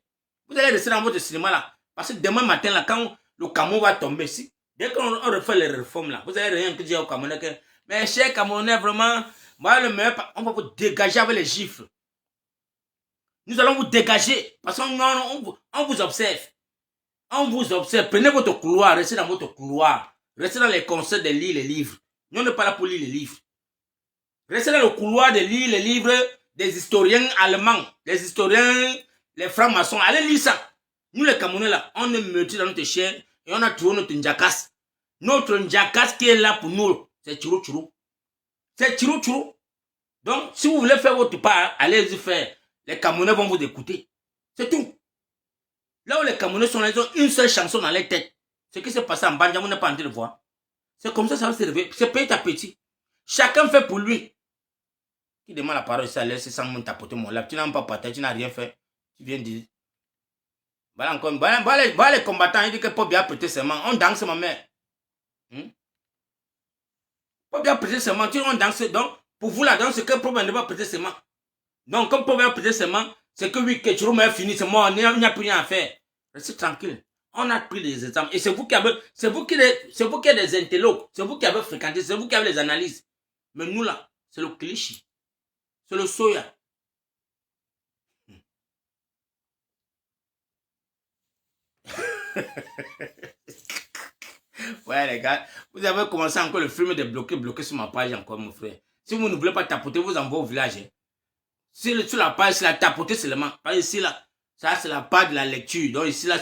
Speaker 1: Vous allez rester dans votre cinéma là. Parce que demain matin, là, quand le Cameroun va tomber, si, dès qu'on refait les réformes là, vous n'allez rien que dire aux Camerounais que, mais chers Camerounais, vraiment, moi, le meilleur, on va vous dégager avec les gifles. Nous allons vous dégager parce qu'on vous observe. On vous observe. Prenez votre couloir, restez dans votre couloir. Restez dans les concerts de lire les livres. Nous, on n'est pas là pour lire les livres. Restez dans le couloir de lire les livres des historiens allemands, des historiens, les francs-maçons. Allez lire ça. Nous, les Camerounais, là, on est meurtris dans notre chair et on a trouvé notre Ndjakas. Notre Ndjakas qui est là pour nous, c'est Tchirou Tchirou. C'est Tchirou Tchirou. Donc, si vous voulez faire votre part, allez-y faire. Les Camerounais vont vous écouter. C'est tout. Là où les Camerounais sont là, ils ont une seule chanson dans leur tête. Ce qui s'est passé en Bandja, vous n'êtes pas en train de voir. C'est comme ça va se réveiller. C'est petit à petit. Chacun fait pour lui. Qui demande la parole, ça laisse sans me tapoter mon lap. Tu n'as pas partagé, tu n'as rien fait. Tu viens dire. Voilà encore. Voilà les combattants, ils disent que pour bien prêter ses mains. On danse, ma mère. Pour bien prêter ses mains, on danse. Donc, pour vous, la danse, c'est que le problème ne va pas prêter ses mains. Donc, comme pour bien prêter ses mains, c'est que oui, que tu remets fini, c'est moi, il n'y a plus rien à faire. Restez tranquille. On a pris des examens. Et c'est vous qui avez des intellos. C'est vous qui avez fréquenté, c'est vous qui avez les analyses. Mais nous, là, c'est le cliché. C'est le soya. Ouais, les gars, vous avez commencé encore le film de bloquer sur ma page encore, mon frère. Si vous ne voulez pas tapoter, vous envoyez au village. Hein. Sur la page, c'est la tapoter seulement. Pas ici, là. Ça, c'est la page de la lecture. Donc, ici, là,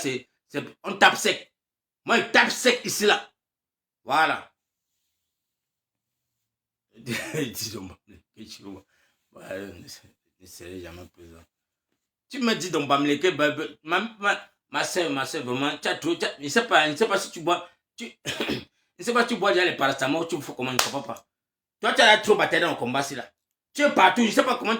Speaker 1: on tape sec. Moi, je tape sec ici, là. Voilà. Disons-moi. Ne serait jamais présent. Tu me dis donc Bamleke, ma soeur, vraiment, je ne sais pas si tu bois, je ne sais pas si tu bois déjà les paracétamol, tu fais comment, je ne comprends pas. Toi, tu as trop bataillé dans le combat, là. Tu es partout, je ne sais pas comment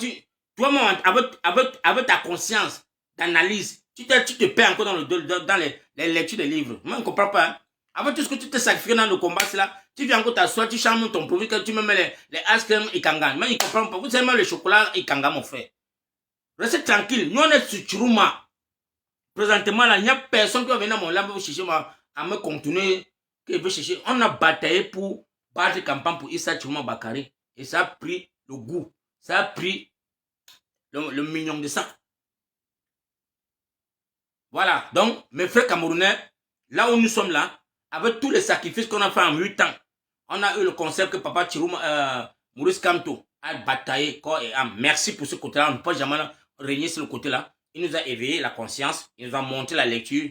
Speaker 1: toi, avec ta conscience d'analyse, tu te perds encore dans les lectures des livres. Moi, je ne comprends pas. Hein. Avec tout ce que tu t'es sacrifié dans le combat, là, tu viens encore t'asseoir, tu changes ton profit, que tu me mets les ice cream Ikanga. Moi, je ne comprends pas. Vous aimez même le chocolat Ikanga, mon frère. Restez tranquille. Nous, on est sur Chiruma. Présentement, là, il n'y a personne qui va venir à mon lab chercher à me contourner. Qui veut chercher. On a bataillé pour battre campagne pour Issa Chiruma Bakari. Et ça a pris le goût. Ça a pris le mignon de sang. Voilà. Donc, mes frères camerounais, là où nous sommes là, avec tous les sacrifices qu'on a fait en 8 ans, on a eu le concept que Papa Chiruma, Maurice Kamto, a bataillé corps et âme. Merci pour ce côté-là. On ne peut pas jamais régner sur le côté-là. Il nous a éveillé la conscience. Il nous a montré la lecture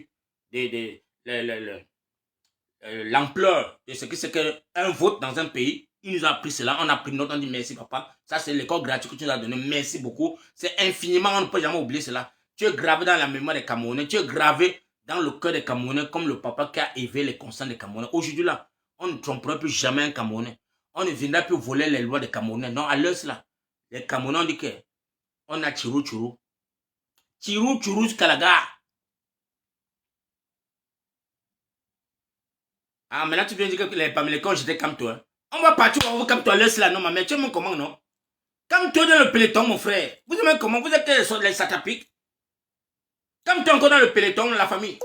Speaker 1: l'ampleur de ce que c'est qu'un vote dans un pays. Il nous a appris cela. On a pris note. On dit merci, papa. Ça, c'est l'école gratuite que tu nous as donné. Merci beaucoup. C'est infiniment. On ne peut jamais oublier cela. Tu es gravé dans la mémoire des Camerounais. Tu es gravé dans le cœur des Camerounais comme le papa qui a éveillé les consciences des Camerounais. Aujourd'hui, là, on ne trompera plus jamais un Camerounais. On ne viendra plus voler les lois des Camerounais. Non, à l'heure, là, les Camerounais ont dit qu'on a Tchirou Tchirou. Tchirou Tchirou jusqu'à la gare. Ah, maintenant tu viens dire que les Pamélèques, j'étais comme toi. Hein. On va partir, on va comme toi, laisse là, non, mais tu aimes comment, non? Comme toi dans le peloton, mon frère. Vous aimez comment? Vous êtes les satapiques. Comme toi encore dans le peloton, la famille.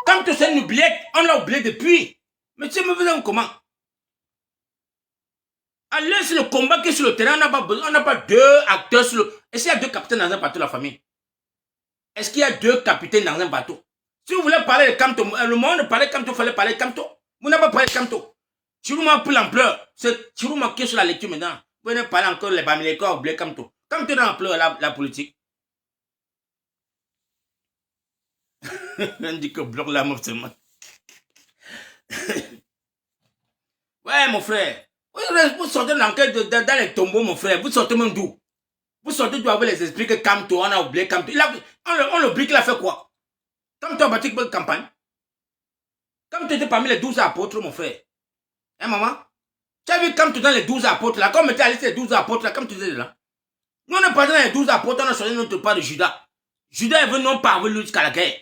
Speaker 1: Comme toi, c'est une oubliette, on l'a oublié depuis. Mais tu sais, vous aimez comment? Allez, c'est le combat qui est sur le terrain, on n'a pas deux acteurs sur le... Est-ce qu'il y a deux capitaines dans un bateau, la famille? Est-ce qu'il y a deux capitaines dans un bateau? Si vous voulez parler de Kamto, le monde parlait de Kamto, il fallait parler de Kamto. Vous n'avez pas parlé de Kamto. Chiruma a pris l'ampleur. C'est Chiruma qui est sur la lecture maintenant. Vous venez parler encore les Bamilekos, oubliez Kamto. Kamto dans l'ampleur, la politique. On dit que bloque la mort, c'est moi. Ouais, mon frère. Vous sortez de l'enquête dans les tombeaux, mon frère. Vous sortez même d'où? Vous sortez d'où avec les esprits que Kamto, on a oublié Kamto. On oublie qu'il a fait quoi? Kamto a battu une campagne. Kamto était parmi les 12 apôtres, mon frère. Hein, maman? Tu as vu Kamto dans les 12 apôtres là? Comme tu as listé les 12 apôtres là, comme tu disais là. Nous, on est parti dans les 12 apôtres, on a choisi notre part de Judas. Judas est venu non pas avec lui jusqu'à la guerre.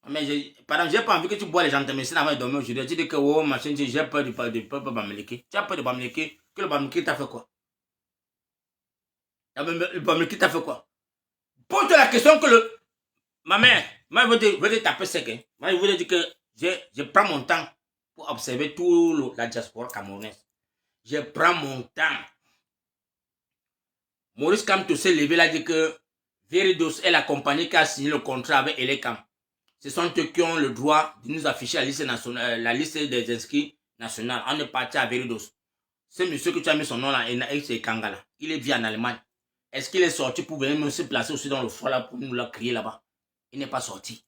Speaker 1: Mais par exemple, j'ai pas envie que tu bois les gens de médecine avant de dormir aujourd'hui. Tu dis que oh, machin, j'ai peur du peuple Bamileke. Tu as peur de Bamileke. Que le Bamileke t'a fait quoi? Le Bamileke t'a fait quoi? Pose-toi la question que le. Ma mère, moi, je veux te taper sec. Hein. Moi, je veux dire que je prends mon temps pour observer tout la diaspora camerounaise. Je prends mon temps. Maurice Kamto s'est levé là, dit que Veridos est la compagnie qui a signé le contrat avec Elekam. Ce sont eux qui ont le droit de nous afficher la liste des inscrits nationaux. On est parti à Veridos. Ce monsieur que tu as mis son nom là, c'est Kangala. Il est venu en Allemagne. Est-ce qu'il est sorti pour venir se placer aussi dans le foie là pour nous la crier là-bas? Il n'est pas sorti.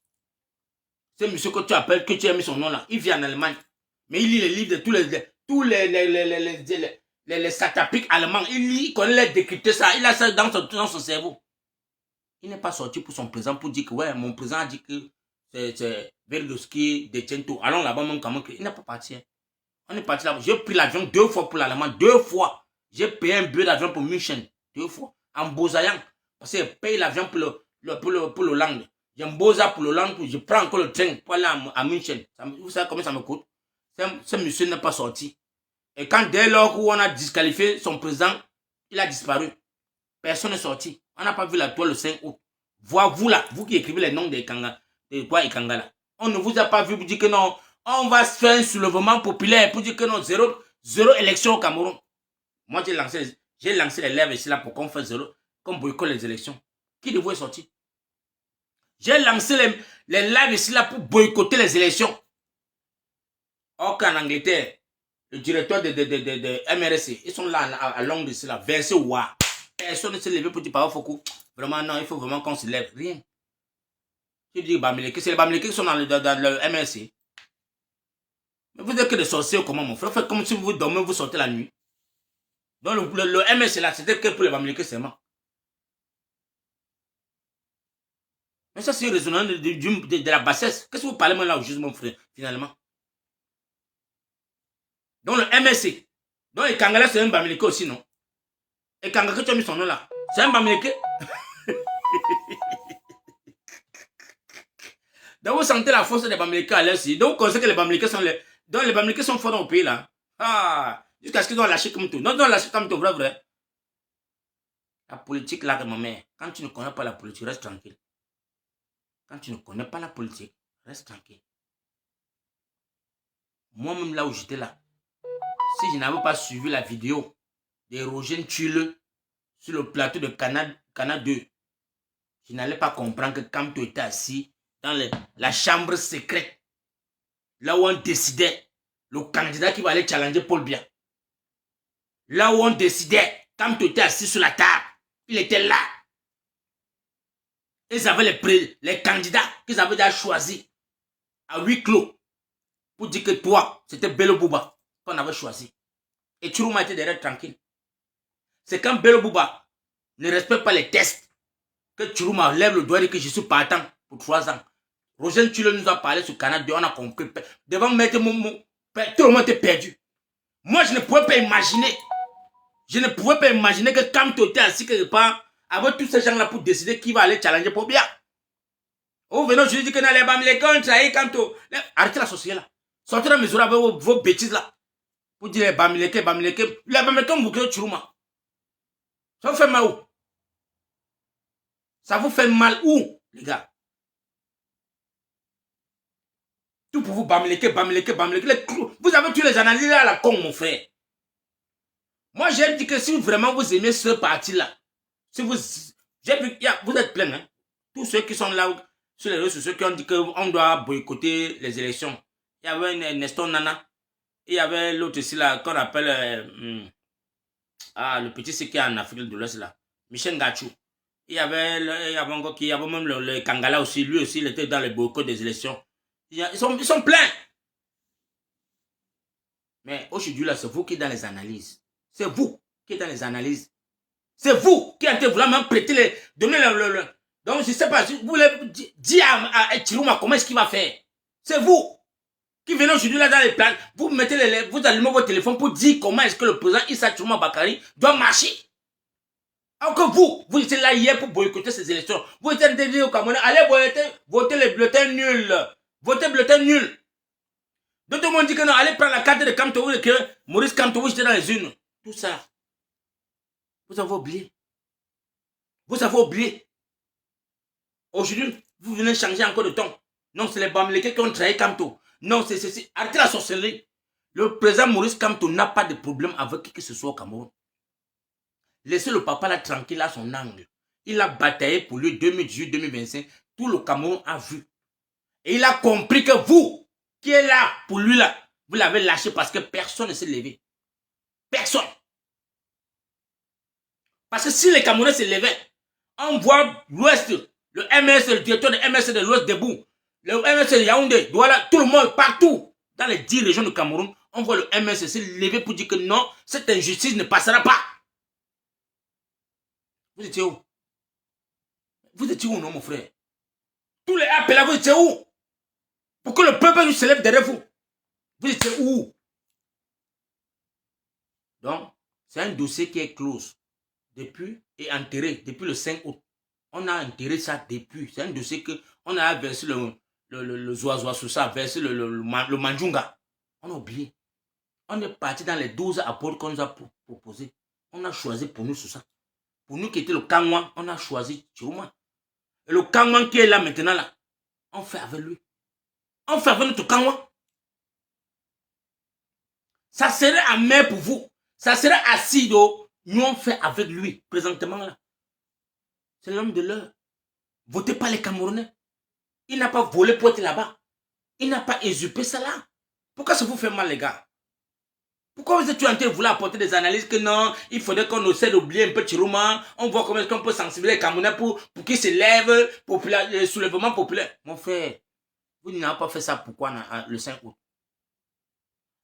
Speaker 1: Ce monsieur que tu appelles, que tu as mis son nom là, il vit en Allemagne. Mais il lit les livres de tous les satapiques allemands. Il lit, il connaît les décrypter ça. Il a ça dans son cerveau. Il n'est pas sorti pour son président pour dire que ouais, mon président a dit que c'est Veridos qui détient tout. Allons là-bas même comment il n'est pas parti. Hein. On est parti là-bas. J'ai pris l'avion 2 fois pour l'Allemagne. 2 fois. J'ai payé un billet d'avion pour München. 2 fois. En Bozayan. Parce que je paye l'avion pour le Hollande. J'ai un Boza pour le Hollande. Je prends encore le train pour aller à München. Vous savez combien ça me coûte? Ce monsieur n'est pas sorti. Et quand dès lors où on a disqualifié son président, il a disparu. Personne n'est sorti. On n'a pas vu la toile le 5 août. Vous là, vous qui écrivez les noms des Kanga, de quoi et Kangala. On ne vous a pas vu pour dire que non, on va se faire un soulèvement populaire pour dire que non, zéro élection au Cameroun. Moi, j'ai lancé les lèvres ici là pour qu'on fasse zéro, qu'on boycotte les élections. Qui de vous est sorti? J'ai lancé les lives ici là pour boycotter les élections. Or qu'en Angleterre, le directeur de MRC, ils sont là à Londres ici là, versé ouah. Personne ne s'est levé pour dire par Foucault. Vraiment, non, il faut vraiment qu'on se lève. Rien. Je dis Bamileke, c'est les Bamileke qui sont dans le MRC. Mais vous êtes que des sorciers, comment mon frère? Faites comme si vous dormez, vous sortez la nuit. Donc le MRC là, c'était que pour les Bamileke seulement. Mais ça, c'est résonnant de la bassesse. Qu'est-ce que vous parlez moi là au juste, mon frère, finalement? Donc le MRC. Donc les Kangala, c'est un Bamileke aussi, non? Et Kangala, que tu as mis son nom là, c'est un Bamileke. Donc vous sentez la force des Bamileke à l'aise. Donc vous connaissez que les Bamileke sont donc les Bamileke sont forts dans le pays là. Ah, jusqu'à ce qu'ils ont lâché comme tout. Non, ils ont lâché comme tout, vrai. La politique là, ma mère, quand tu ne connais pas la politique, reste tranquille. Quand tu ne connais pas la politique, reste tranquille. Moi-même là où j'étais là, si je n'avais pas suivi la vidéo de Roger Tulle sur le plateau de Canal 2, je n'allais pas comprendre que quand tu étais assis dans la chambre secrète, là où on décidait le candidat qui va aller challenger Paul Biya, là où on décidait, quand tu étais assis sur la table, il était là. Ils avaient les candidats qu'ils avaient déjà choisis à huis clos pour dire que toi, c'était Bello Bouba qu'on avait choisi. Et Chourouma était derrière tranquille. C'est quand Bello Bouba ne respecte pas les tests que Chourouma lève le doigt et que je suis partant pour 3 ans. Roger Tulle nous a parlé sur Canal 2, on a compris. Devant mettre tout le monde était perdu. Moi, je ne pouvais pas imaginer. Je ne pouvais pas imaginer que quand tu étais assis quelque part, avec tous ces gens-là pour décider qui va aller challenger pour bien. Oh, venez, je dis que dans les Bamileke, on trahit quand tu... Arrêtez la société là. Sortez la mesure avec vos bêtises là. Pour dire les Bamileke. Les Bamileke ont bouclé Chourouma. Ça vous fait mal où? Ça vous fait mal où, les gars? Tout pour vous, Bamileke. Vous avez tous les analyses là à la con, mon frère. Moi, j'ai dit que si vraiment vous aimez ce parti-là, si vous... J'ai vu, vous êtes plein, hein. Tous ceux qui sont là sur les réseaux sociaux qui ont dit qu'on doit boycotter les élections. Il y avait Nestor Nana. Et il y avait l'autre ici là, qu'on appelle... le petit c'est qui est en Afrique de l'Ouest là. Michel Gachou. Il y avait même le Kangala aussi. Lui aussi, il était dans le boycott des élections. Ils sont pleins. Mais aujourd'hui là, c'est vous qui êtes dans les analyses. C'est vous qui êtes dans les analyses. C'est vous qui êtes vouloir même prêter donner le... Donc je ne sais pas, si vous voulez dire à Chourouma comment est-ce qu'il va faire. C'est vous qui viennent aujourd'hui là dans les plans, vous mettez vous allumez votre téléphone pour dire comment est-ce que le président Issa Tchouma Bakary doit marcher. Alors que vous étiez là hier pour boycotter ces élections. Vous étiez en train de dire au Camerounais, allez voter les bulletins nuls. Votez bulletins nuls. D'autres m'ont dit que non, allez prendre la carte de Kamto et que Maurice Kamto j'étais dans les urnes. Tout ça. Vous avez oublié. Vous avez oublié. Aujourd'hui, vous venez changer encore de ton. Non, c'est les Bamileke qui ont trahi Kamto. Non, c'est ceci. Arrêtez la sorcellerie. Le président Maurice Kamto n'a pas de problème avec qui que ce soit au Cameroun. Laissez le papa là tranquille à son angle. Il a bataillé pour lui 2018-2025. Tout le Cameroun a vu. Et il a compris que vous, qui est là pour lui là, vous l'avez lâché parce que personne ne s'est levé. Personne. Parce que si les Camerounais se levaient, on voit l'Ouest, le MS, le directeur de MS de l'Ouest debout, le MS de Yaoundé, voilà, tout le monde, partout, dans les 10 régions du Cameroun, on voit le MS se lever pour dire que non, cette injustice ne passera pas. Vous étiez où? Vous étiez où, non, mon frère? Tous les appels, vous étiez où? Pour que le peuple se lève derrière vous. Vous étiez où? Donc, c'est un dossier qui est close depuis et enterré depuis le 5 août. On a enterré ça depuis. C'est un dossier que on a versé le zoazoa sur ça, versé le mandjunga. On a oublié. On est parti dans les 12 apports qu'on nous a proposés. On a choisi pour nous sur ça. Pour nous qui était le Kangwan, on a choisi Chirouma. Et le Kangwan qui est là maintenant, là, on fait avec lui. On fait avec notre Kangwan. Ça serait amer pour vous. Ça serait acide. Nous, on fait avec lui, présentement là. C'est l'homme de l'heure. Votez pas les Camerounais. Il n'a pas volé pour être là-bas. Il n'a pas usurpé ça là. Pourquoi ça vous fait mal, les gars? Pourquoi vous êtes en train de vouloir apporter des analyses que non, il faudrait qu'on essaie d'oublier un peu Chirouma. On voit comment est-ce qu'on peut sensibiliser les Camerounais pour qu'ils se lèvent, le soulèvement populaire. Mon frère, vous n'avez pas fait ça pourquoi le 5 août?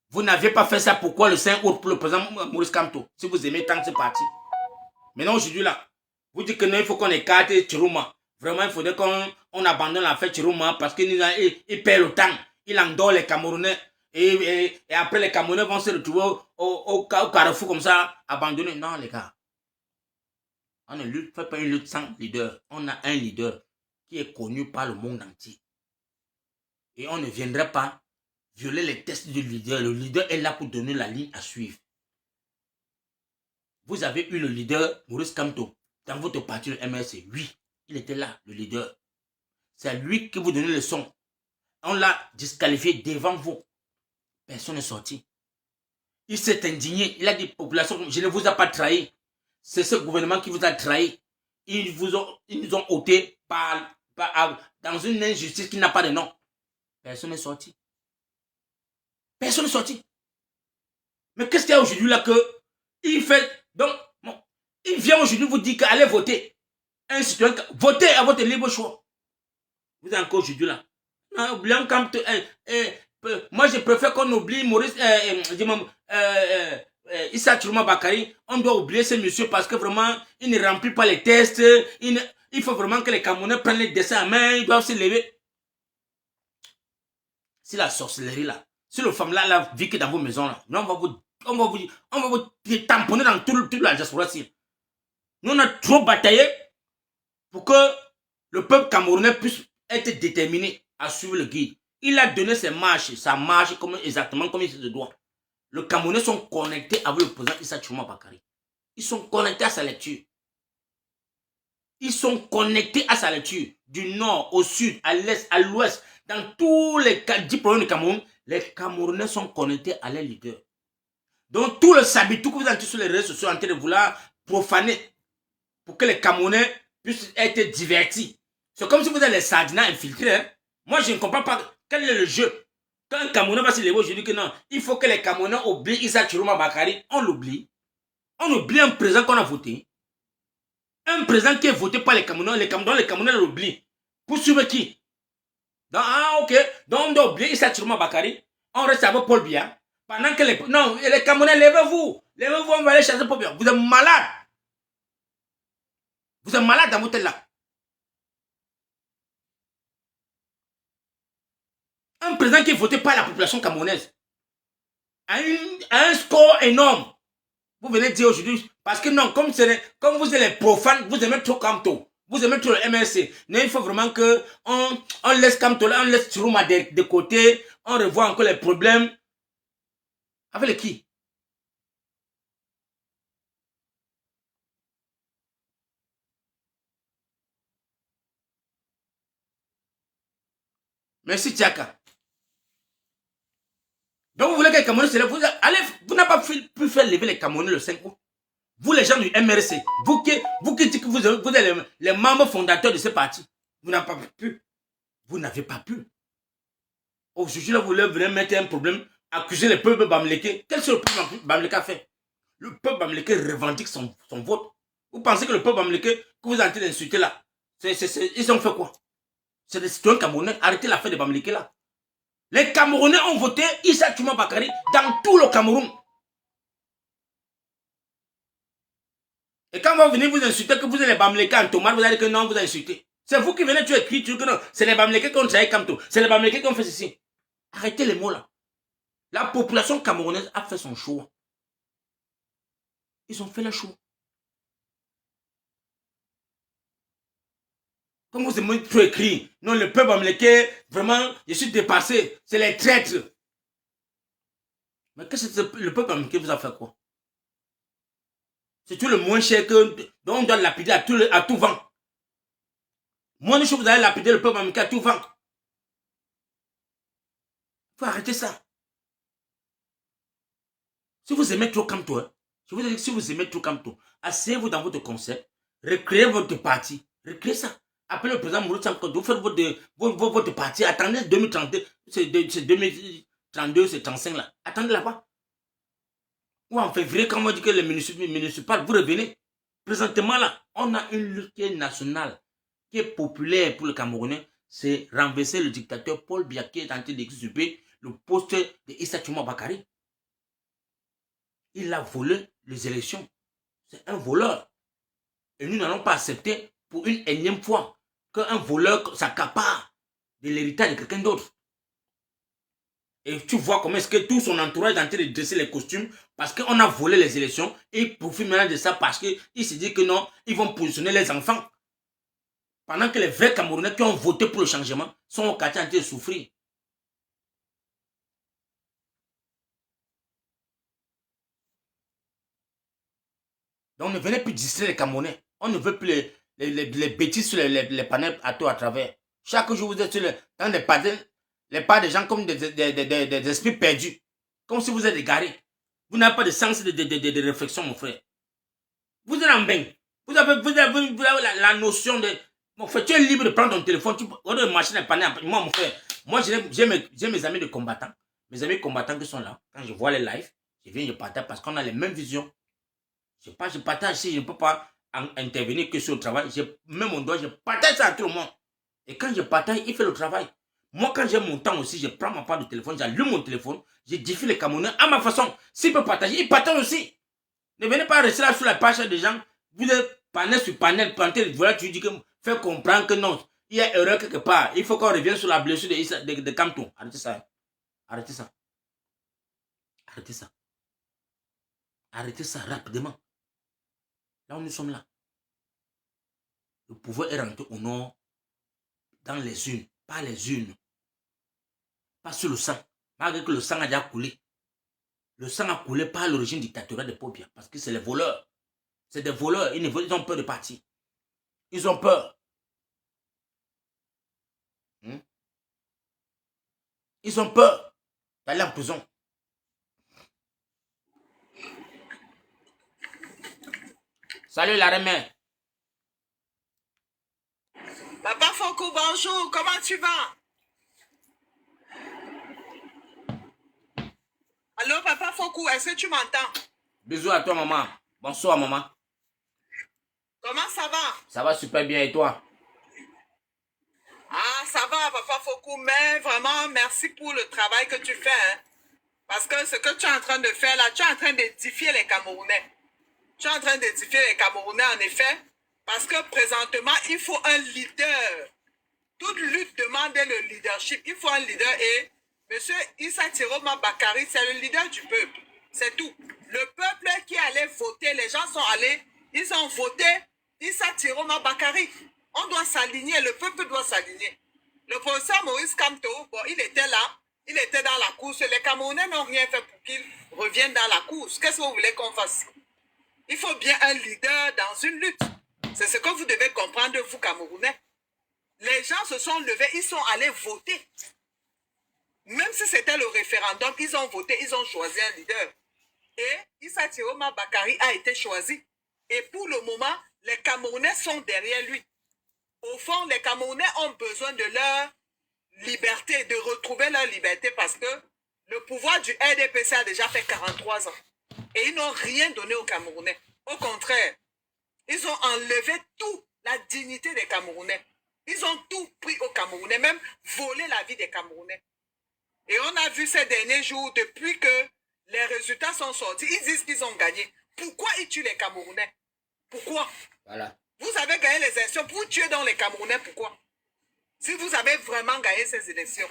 Speaker 1: Vous n'aviez pas fait ça pourquoi le 5 août pour le président Maurice Kamto? Si vous aimez tant que c'est parti. Maintenant aujourd'hui là, vous dites que non, il faut qu'on écarte Chirouma. Vraiment, il faudrait qu'on abandonne la fête Chirouma parce qu'il perd le temps. Il endort les Camerounais. Et après, les Camerounais vont se retrouver au carrefour comme ça, abandonnés. Non, les gars. On ne fait pas une lutte sans leader. On a un leader qui est connu par le monde entier. Et on ne viendrait pas violer les tests du leader. Le leader est là pour donner la ligne à suivre. Vous avez eu le leader Maurice Kamto dans votre parti, le MRC. Oui, il était là, le leader. C'est à lui que vous donnez le son. On l'a disqualifié devant vous. Personne n'est sorti. Il s'est indigné. Il a dit, population, je ne vous ai pas trahi. C'est ce gouvernement qui vous a trahi. Ils nous ont ôté dans une injustice qui n'a pas de nom. Personne n'est sorti. Personne n'est sorti. Mais qu'est-ce qu'il y a aujourd'hui là que il fait? Donc, bon, il vient aujourd'hui vous dire qu'allez voter. Un citoyen, votez à votre libre choix. Vous êtes encore aujourd'hui là. Non, oublions quand moi, je préfère qu'on oublie Maurice, Issa Tchouma Bakary. On doit oublier ce monsieur parce que vraiment, il ne remplit pas les tests. Il faut vraiment que les Camerounais prennent les dessins à main. Ils doivent se lever. Si la sorcellerie là, si le femme là vit que dans vos maisons là, nous, on va vous tamponner dans toute la diaspora. Nous, on a trop bataillé pour que le peuple camerounais puisse être déterminé à suivre le guide. Il a donné sa marche exactement comme il se doit. Les Camerounais sont connectés avec le président Issa Tchouma Bakary. Ils sont connectés à sa lecture. Ils sont connectés à sa lecture. Du nord au sud, à l'est, à l'ouest. Dans tous les 10 problèmes du Cameroun, les Camerounais sont connectés à leurs leaders. Donc tout le sabitou que vous avez sur les réseaux sociaux en train de vouloir profaner pour que les Camerounais puissent être divertis. C'est comme si vous êtes les sardinats infiltrés. Hein? Moi, je ne comprends pas quel est le jeu. Quand un Camerounais va se lever, je dis que non, il faut que les Camerounais oublient Issa Tchouma Bakary. On l'oublie. On oublie un président qu'on a voté. Un président qui est voté par les Camerounais. Les Camerounais l'oublient. Pour suivre qui? Donc, ok. Donc, on doit oublier Issa Tchouma Bakary. On reste avec Paul Biya. Pendant que les Camerounais, levez-vous. Levez-vous, on va aller chasser Paul Biya. Vous êtes malade. Vous êtes malade dans votre tête là. Un président président qui est voté par la population camerounaise. À un score énorme. Vous venez dire aujourd'hui, parce que non, comme vous êtes les profanes, vous aimez trop Kamto. Vous aimez trop le MRC. Mais il faut vraiment que on laisse Kamto là, on laisse Chirouma de côté, on revoit encore les problèmes. Avec les qui? Merci Tchaka. Donc vous voulez que les Camerounais se lèvent, vous n'avez pas pu faire lever les Camerounais le 5 août. Vous les gens du MRC, vous qui dites que vous êtes les membres fondateurs de ce parti, vous n'avez pas pu. Vous n'avez pas pu. Aujourd'hui là, vous voulez mettre un problème, accuser le peuple bamléké. Qu'est-ce que le peuple bamléké a fait? Le peuple bamléké revendique son vote. Vous pensez que le peuple bamléké que vous êtes en train d'insulter là, ils ont fait quoi? C'est des citoyens camerounais. Arrêtez l'affaire de bamléké là. Les Camerounais ont voté Issa Touma Bakary dans tout le Cameroun. Et quand vous venez vous insulter que vous êtes les Bamlékés en tomate, vous allez dire que non, vous avez insulté. C'est vous qui venez, tu écris, tu dis que non, c'est les Bamlékés qui ont travaillé comme tout. C'est les Bamlékés qui ont fait ceci. Arrêtez les mots là. La population camerounaise a fait son choix. Ils ont fait le choix. Comme vous aimez tout écrit, non, le peuple bamléké, vraiment, je suis dépassé. C'est les traîtres. Mais qu'est-ce que le peuple bamléké vous a fait quoi? C'est tout le moins cher que dont on doit lapider à tout vent. Moins de choses vous allez lapider le peuple bamléké à tout vent. Il faut arrêter ça. Si vous aimez trop comme toi, je vous dis que si vous aimez trop comme toi, asseyez-vous dans votre concept, recréez votre parti, recréez ça. Appelez le président Mouloud Sanko, vous faites votre parti, attendez 2032, c'est 2032, c'est 35 là. Attendez là-bas. Ou en février, quand on dit que les municipales, vous revenez. Présentement là, on a une lutte qui est nationale, qui est populaire pour le Camerounais, c'est renverser le dictateur Paul Biya qui est en train d'exuber le poste de Issa Touma Bakary. Il a volé les élections. C'est un voleur. Et nous n'allons pas accepter pour une énième fois qu'un voleur s'accapare de l'héritage de quelqu'un d'autre. Et tu vois comment est-ce que tout son entourage est en train de dresser les costumes parce qu'on a volé les élections et ils profitent maintenant de ça parce qu'ils se disent que non, ils vont positionner les enfants. Pendant que les vrais Camerounais qui ont voté pour le changement sont au quartier en train de souffrir. Donc ne venez plus distraire les Camerounais. On ne veut plus les bêtises sur les panels à tout à travers. Chaque jour, vous êtes dans les pas des gens comme des esprits perdus. Comme si vous êtes égarés. Vous n'avez pas de sens de réflexion, mon frère. Vous êtes en bain. Vous avez la notion de... Mon frère, tu es libre de prendre ton téléphone. Tu peux marcher dans les panels. Moi, mon frère, moi, j'ai mes amis de combattants. Mes amis combattants qui sont là. Quand je vois les lives, je viens, je partage parce qu'on a les mêmes visions. Je partage si je ne peux pas intervenir que sur le travail. Je mets mon doigt, je partage ça à tout le monde. Et quand je partage, il fait le travail. Moi, quand j'ai mon temps aussi, je prends ma part de téléphone, j'allume mon téléphone, je défie les Camerounais à ma façon. S'ils peuvent partager, ils partagent aussi. Ne venez pas rester là sur la page des gens. Vous êtes panel sur panel, voilà, tu dis que fais comprendre que non, il y a erreur quelque part. Il faut qu'on revienne sur la blessure de Kamto. Arrêtez ça. Arrêtez ça. Arrêtez ça. Arrêtez ça rapidement. Là où nous sommes là. Le pouvoir est rentré au nord dans les urnes, pas les urnes. Pas sur le sang. Malgré que le sang a déjà coulé. Le sang a coulé par l'origine dictatoriale de Paul Biya. Parce que c'est les voleurs. C'est des voleurs. Ils ont peur de partir. Ils ont peur. Ils ont peur d'aller en prison. Salut la remède.
Speaker 3: Papa Foko, bonjour, comment tu vas? Allô, Papa Foko, est-ce que tu m'entends?
Speaker 1: Bisous à toi, maman. Bonsoir, maman.
Speaker 3: Comment ça va?
Speaker 1: Ça va super bien et toi?
Speaker 3: Ah, ça va, Papa Foko, mais vraiment, merci pour le travail que tu fais. Hein? Parce que ce que tu es en train de faire là, tu es en train d'édifier les Camerounais. Tu es en train d'édifier les Camerounais, en effet. Parce que présentement, il faut un leader. Toute lutte demande le leadership. Il faut un leader et Monsieur Issa Tiroma Bakari, c'est le leader du peuple. C'est tout. Le peuple qui allait voter, les gens sont allés, ils ont voté Issa Tiroma Bakari. On doit s'aligner, le peuple doit s'aligner. Le professeur Maurice Kamto, bon, il était là, il était dans la course. Les Camerounais n'ont rien fait pour qu'il revienne dans la course. Qu'est-ce que vous voulez qu'on fasse? Il faut bien un leader dans une lutte. C'est ce que vous devez comprendre, vous Camerounais. Les gens se sont levés, ils sont allés voter. Même si c'était le référendum, ils ont voté, ils ont choisi un leader. Et Issa Tiroma Bakari a été choisi. Et pour le moment, les Camerounais sont derrière lui. Au fond, les Camerounais ont besoin de leur liberté, de retrouver leur liberté parce que le pouvoir du RDPC a déjà fait 43 ans. Et ils n'ont rien donné aux Camerounais. Au contraire, ils ont enlevé tout, la dignité des Camerounais. Ils ont tout pris aux Camerounais, même volé la vie des Camerounais. Et on a vu ces derniers jours, depuis que les résultats sont sortis, ils disent qu'ils ont gagné. Pourquoi ils tuent les Camerounais? Pourquoi?
Speaker 1: Voilà.
Speaker 3: Vous avez gagné les élections, vous tuez donc les Camerounais, pourquoi? Si vous avez vraiment gagné ces élections.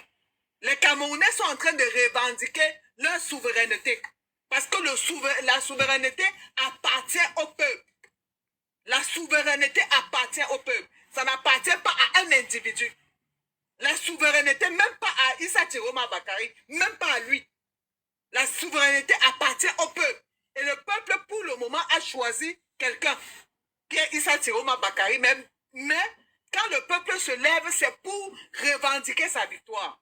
Speaker 3: Les Camerounais sont en train de revendiquer leur souveraineté. Parce que la souveraineté appartient au peuple. La souveraineté appartient au peuple. Ça n'appartient pas à un individu. La souveraineté, même pas à Issa Tiroma Bakari, même pas à lui. La souveraineté appartient au peuple. Et le peuple, pour le moment, a choisi quelqu'un qui est Issa Tiroma Bakari. Mais quand le peuple se lève, c'est pour revendiquer sa victoire.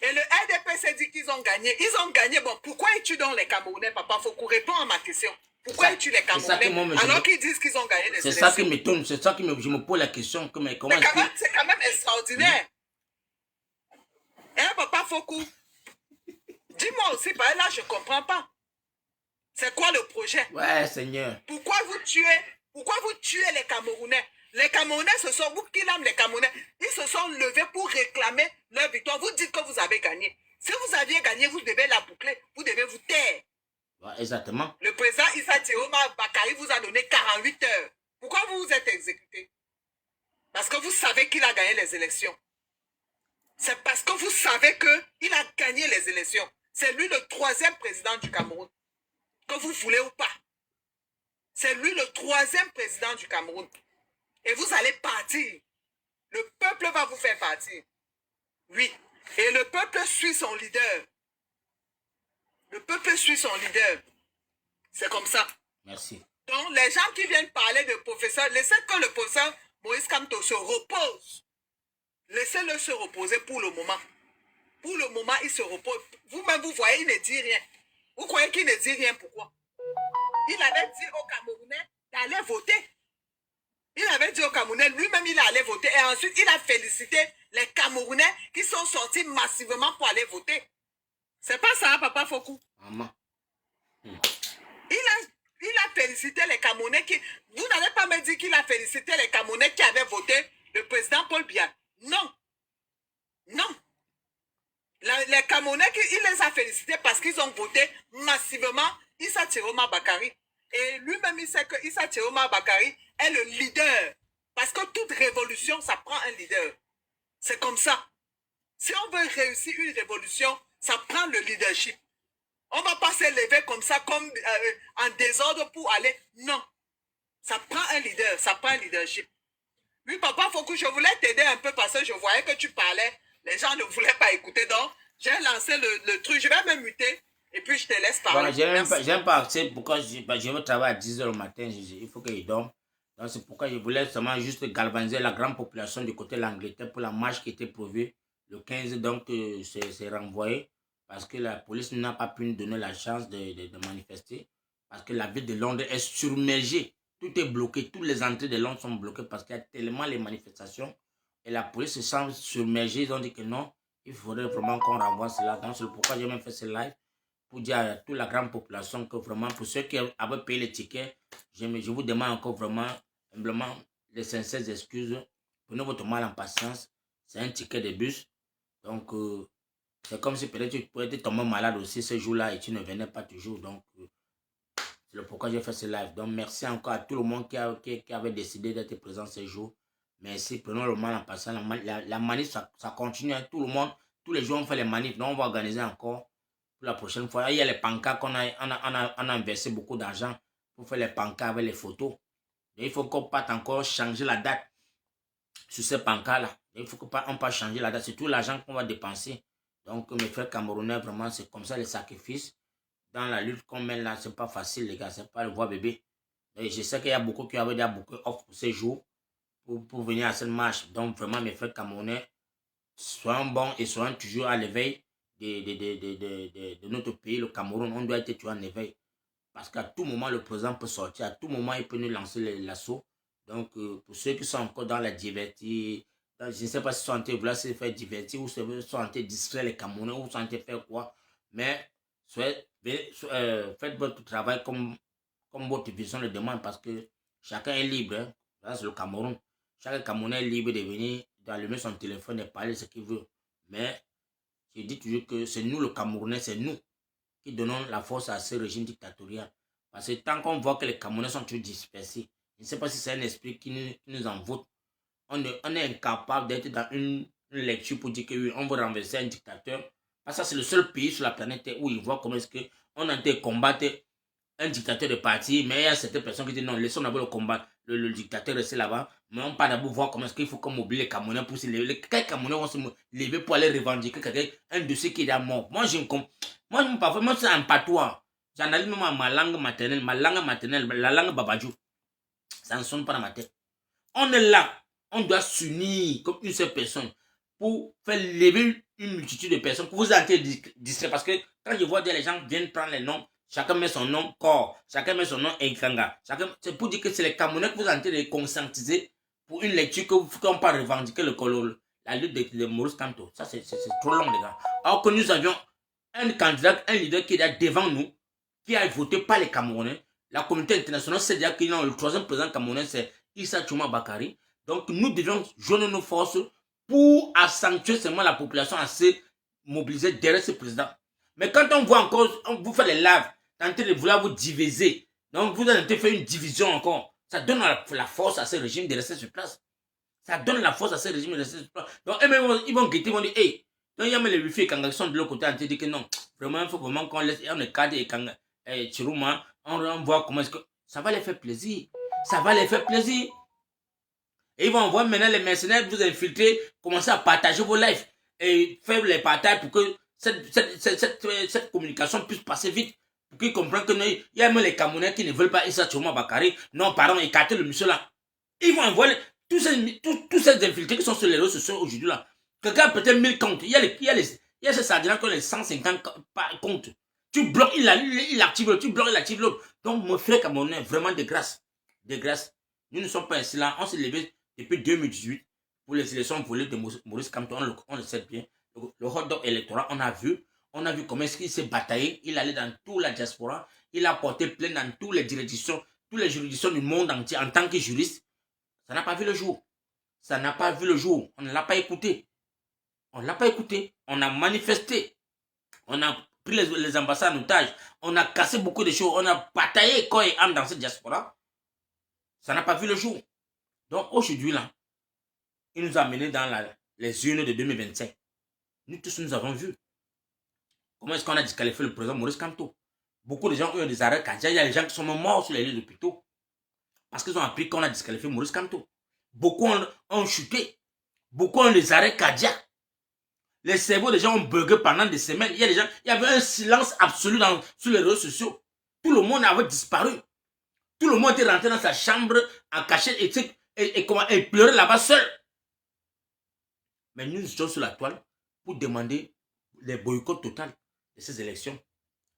Speaker 3: Et le RDPC dit qu'ils ont gagné. Ils ont gagné. Bon, pourquoi ils tuent donc les Camerounais, papa? Faut qu'on réponde à ma question. Pourquoi ils tuent les Camerounais alors qu'ils disent qu'ils ont gagné les élections?
Speaker 1: C'est ça qui m'étonne. C'est ça qui je me pose la question.
Speaker 3: C'est quand même extraordinaire. Hein, papa Fokou? Dis-moi aussi, par là, je ne comprends pas. C'est quoi le projet?
Speaker 1: Ouais, Seigneur.
Speaker 3: Pourquoi vous tuez les Camerounais? Les Camerounais vous qui l'aiment les Camerounais, ils se sont levés pour réclamer leur victoire. Vous dites que vous avez gagné. Si vous aviez gagné, vous devez la boucler. Vous devez vous taire.
Speaker 1: Ouais, exactement.
Speaker 3: Le président Issa Tiroma Bakari vous a donné 48 heures. Pourquoi vous vous êtes exécuté? Parce que vous savez qu'il a gagné les élections. C'est parce que vous savez qu'il a gagné les élections. C'est lui le troisième président du Cameroun. Que vous voulez ou pas. C'est lui le troisième président du Cameroun. Et vous allez partir. Le peuple va vous faire partir. Oui. Et le peuple suit son leader. Le peuple suit son leader. C'est comme ça.
Speaker 1: Merci.
Speaker 3: Donc, les gens qui viennent parler de professeur, laissez que le professeur Maurice Kamto se repose. Laissez-le se reposer pour le moment. Pour le moment, il se repose. Vous-même, vous voyez, il ne dit rien. Vous croyez qu'il ne dit rien, pourquoi? Il avait dit aux Camerounais d'aller voter. Il avait dit aux Camerounais, lui-même, il allait voter. Et ensuite, il a félicité les Camerounais qui sont sortis massivement pour aller voter. C'est pas ça, papa Fokou?
Speaker 1: Maman.
Speaker 3: Il a félicité les Camerounais qui... Vous n'allez pas me dire qu'il a félicité les Camerounais qui avaient voté le président Paul Biya. Non. Non. Les Camerounais, il les a félicités parce qu'ils ont voté massivement Issa Tiroma Bakari. Et lui-même, il sait que Issa Tiroma Bakari est le leader. Parce que toute révolution, ça prend un leader. C'est comme ça. Si on veut réussir une révolution, ça prend le leadership. On ne va pas se lever comme ça, comme en désordre pour aller. Non. Ça prend un leader, ça prend un leadership. Oui, papa, faut que je voulais t'aider un peu parce que je voyais que tu parlais. Les gens ne voulaient pas écouter. Donc, j'ai lancé le truc. Je vais me muter et puis je te laisse parler.
Speaker 1: Bon, j'aime pas accès pourquoi je veux travailler à 10h le matin. Il faut que je dorme. Donc, c'est pourquoi je voulais seulement juste galvaniser la grande population du côté de l'Angleterre pour la marche qui était prévue le 15. Donc, c'est renvoyé parce que la police n'a pas pu nous donner la chance de manifester. Parce que la ville de Londres est submergée. Tout est bloqué. Toutes les entrées de Londres sont bloquées parce qu'il y a tellement les manifestations. Et la police se sent submergée. Ils ont dit que non, il faudrait vraiment qu'on renvoie cela. Donc, c'est pourquoi j'ai même fait ce live pour dire à toute la grande population que vraiment, pour ceux qui avaient payé les tickets, je vous demande encore vraiment, humblement, les sincères excuses. Prenez votre mal en patience. C'est un ticket de bus. Donc, c'est comme si peut-être tu pouvais tomber malade aussi ce jour-là et tu ne venais pas toujours. Donc, c'est pourquoi j'ai fait ce live. Donc, merci encore à tout le monde qui avait décidé d'être présent ce jour. Merci. Prenons le mal en passant. La manif, ça continue. Hein. Tout tous les jours on fait les manifs. Donc on va organiser encore pour la prochaine fois. Il y a les pancartes qu'on a inversé beaucoup d'argent pour faire les pancartes avec les photos. Et il faut qu'on parte encore changer la date sur ces pancartes-là. Il faut qu'on parte changer la date. C'est tout l'argent qu'on va dépenser. Donc mes frères camerounais, vraiment, c'est comme ça les sacrifices. Dans la lutte qu'on mène là, c'est pas facile les gars, c'est pas le voix bébé. Et je sais qu'il y a beaucoup qui avaient déjà beaucoup d'offres pour ces jours pour venir à cette marche. Donc vraiment mes frères camerounais, soyons bons et soyons toujours à l'éveil de notre pays, le Cameroun. On doit être toujours en éveil. Parce qu'à tout moment, le président peut sortir, à tout moment, il peut nous lancer l'assaut. Donc, pour ceux qui sont encore dans la divertie, je ne sais pas si ils sont en train de vouloir se faire divertir ou si ils sont en train de distraire les Camerounais ou sont en train de faire quoi. Mais faites votre travail comme votre vision le demande parce que chacun est libre. Hein. Là, c'est le Cameroun. Chaque Camerounais est libre de venir d'allumer son téléphone et parler ce qu'il veut. Mais je dis toujours que c'est nous, le Camerounais, c'est nous qui donnons la force à ce régime dictatorial. Parce que tant qu'on voit que les Camerounais sont toujours dispersés, je ne sais pas si c'est un esprit qui nous envoûte. On est incapable d'être dans une lecture pour dire que oui, on veut renverser un dictateur. Parce que c'est le seul pays sur la planète où ils voient comment est-ce qu'on a été combattre un dictateur de parti, mais il y a certaines personnes qui disent non, laissons d'abord le combat, le dictateur rester là-bas, mais on part d'abord voir comment est-ce qu'il faut qu'on mobilise les Camerounais pour se lever. Quelques Camerounais vont se lever pour aller revendiquer un dossier qui est déjà mort. Moi, parfois, moi c'est un patois. J'analyse même ma langue maternelle, la langue babadjou. Ça ne sonne pas dans ma tête. On est là, on doit s'unir comme une seule personne pour faire lever une multitude de personnes, pour vous entrer distrait. Parce que quand je vois les gens viennent prendre les noms, chacun met son nom corps, chacun met son nom Enkanga. C'est pour dire que c'est les Camerounais que vous êtes en train de conscientiser pour une lecture qu'on ne peut pas revendiquer la lutte de Maurice Kamto. Ça, c'est trop long, les gars. Alors que nous avions un candidat, un leader qui est là devant nous, qui a voté par les Camerounais. La communauté internationale sait déjà que le troisième président camerounais, c'est Issa Chouma Bakary. Donc, nous devions joindre nos forces pour accentuer seulement la population à se mobiliser derrière ce président. Mais quand on voit encore, vous faites les lives, tenter de vouloir vous diviser, donc vous avez fait une division encore, ça donne la force à ce régime de rester sur place. Ça donne la force à ce régime de rester sur place. Donc, ils vont guetter, ils vont dire, hey, donc il y a même les Wifi et Kanga qui sont de l'autre côté en train de dire que non, vraiment, il faut vraiment qu'on laisse, on est cadre et Kanga, et Chirouma, on voit comment est-ce que ça va les faire plaisir. Ça va les faire plaisir. Et ils vont voir maintenant les mercenaires vous infiltrer, commencer à partager vos lives et faire les partages pour que cette communication puisse passer vite. Pour qu'ils comprennent que il y a même les Camerounais qui ne veulent pas Issa Chouma Bakary. Non, pardon, écarter le monsieur là. Ils vont envoyer tous ces infiltrés qui sont sur les réseaux sociaux aujourd'hui là. Quelqu'un a peut-être 1000 comptes. Il y a ces sardinats qui ont les 150 comptes. Tu bloques, il active l'autre, tu bloques, il active l'autre. Donc, mon frère Camerounais, vraiment de grâce. De grâce. Nous ne sommes pas ainsi là. On s'est levé depuis 2018 pour les élections volées de Maurice Kamto. On le sait bien. Le hot dog électoral, on a vu comment est-ce qu'il s'est bataillé. Il allait dans toute la diaspora. Il a porté plainte dans toutes les juridictions du monde entier en tant que juriste. Ça n'a pas vu le jour. Ça n'a pas vu le jour. On ne l'a pas écouté. On ne l'a pas écouté. On a manifesté. On a pris les ambassades en otage. On a cassé beaucoup de choses. On a bataillé corps et âme dans cette diaspora. Ça n'a pas vu le jour. Donc aujourd'hui, là, il nous a menés dans les urnes de 2025. Nous tous, nous avons vu. Comment est-ce qu'on a disqualifié le président Maurice Kamto? Beaucoup de gens ont eu des arrêts cardiaques. Il y a des gens qui sont morts sur les lits d'hôpitaux. Parce qu'ils ont appris qu'on a disqualifié Maurice Kamto. Beaucoup ont chuté. Beaucoup ont des arrêts cardiaques. Les cerveaux des gens ont bugué pendant des semaines. Il y avait un silence absolu sur les réseaux sociaux. Tout le monde avait disparu. Tout le monde était rentré dans sa chambre en cachette et pleurait là-bas seul. Mais nous étions sur la toile pour demander les boycotts total de ces élections.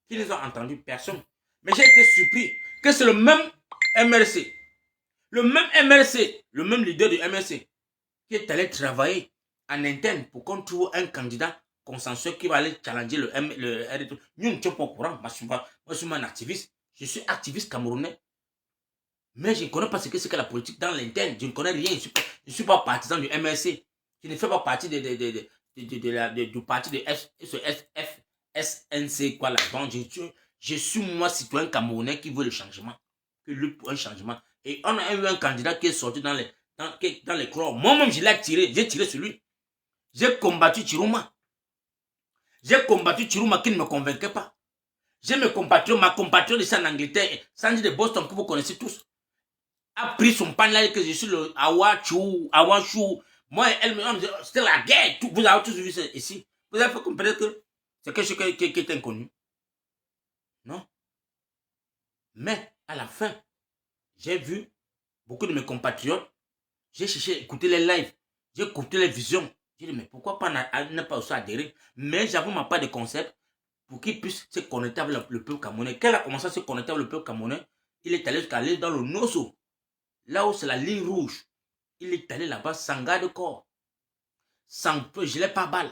Speaker 1: Qui les a entendus? Personne. Mais j'ai été surpris que c'est le même MRC, le même leader du MRC, qui est allé travailler en interne pour qu'on trouve un candidat consensuel qui va aller challenger le RDT. Nous ne sommes pas au courant. Moi, je suis un activiste. Je suis activiste camerounais. Mais je ne connais pas ce que c'est que la politique dans l'interne. Je ne connais rien. Je ne suis pas partisan du MRC. Je ne fais pas partie du parti de SNC, quoi, la bande. Je suis moi, citoyen camerounais qui veut le changement, qui lutte pour un changement. Et on a eu un candidat qui est sorti dans les croix. Moi-même, je l'ai tiré. J'ai tiré sur lui. J'ai combattu Chirouma. J'ai combattu Chiruma qui ne me convainquait pas. J'ai mes compatriotes, ma compatriote ici en Angleterre, Sandy de Boston, que vous connaissez tous, a pris son pan là et que je suis le Awachou. Moi, elle me dit, c'était la guerre. Vous avez tous vu ça ici. Vous avez fait comprendre que c'est quelque chose qui est inconnu. Non. Mais à la fin, j'ai vu beaucoup de mes compatriotes. J'ai cherché à écouter les lives. J'ai écouté les visions. J'ai dit, mais pourquoi pas ne pas aussi adhérer? Mais j'avoue ma part de concept pour qu'il puisse se connecter avec le peuple camerounais. Quand il a commencé à se connecter avec le peuple camerounais, il est allé jusqu'à aller dans le Nozo. Là où c'est la ligne rouge. Il est allé là-bas sans garde-corps. Sans feu, gilet pas balle.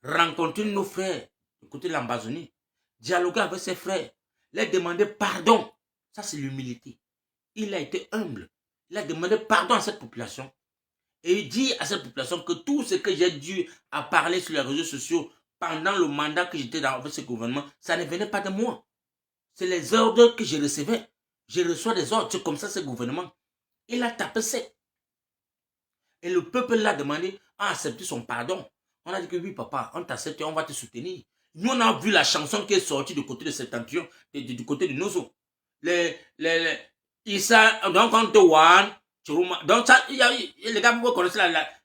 Speaker 1: Rencontrer nos frères du côté de l'Ambazonie. Dialoguer avec ses frères. Les demander pardon. Ça, c'est l'humilité. Il a été humble. Il a demandé pardon à cette population. Et il dit à cette population que tout ce que j'ai dû à parler sur les réseaux sociaux pendant le mandat que j'étais dans ce gouvernement, ça ne venait pas de moi. C'est les ordres que je recevais. Je reçois des ordres. C'est comme ça ce gouvernement. Il a tapé sec. Et le peuple l'a demandé, a accepté son pardon. On a dit que oui, papa, on t'accepte et on va te soutenir. Nous, on a vu la chanson qui est sortie du côté de Septentrion, du côté de Nozo. Issa, donc on te one, donc ça, les gars, vous connaissez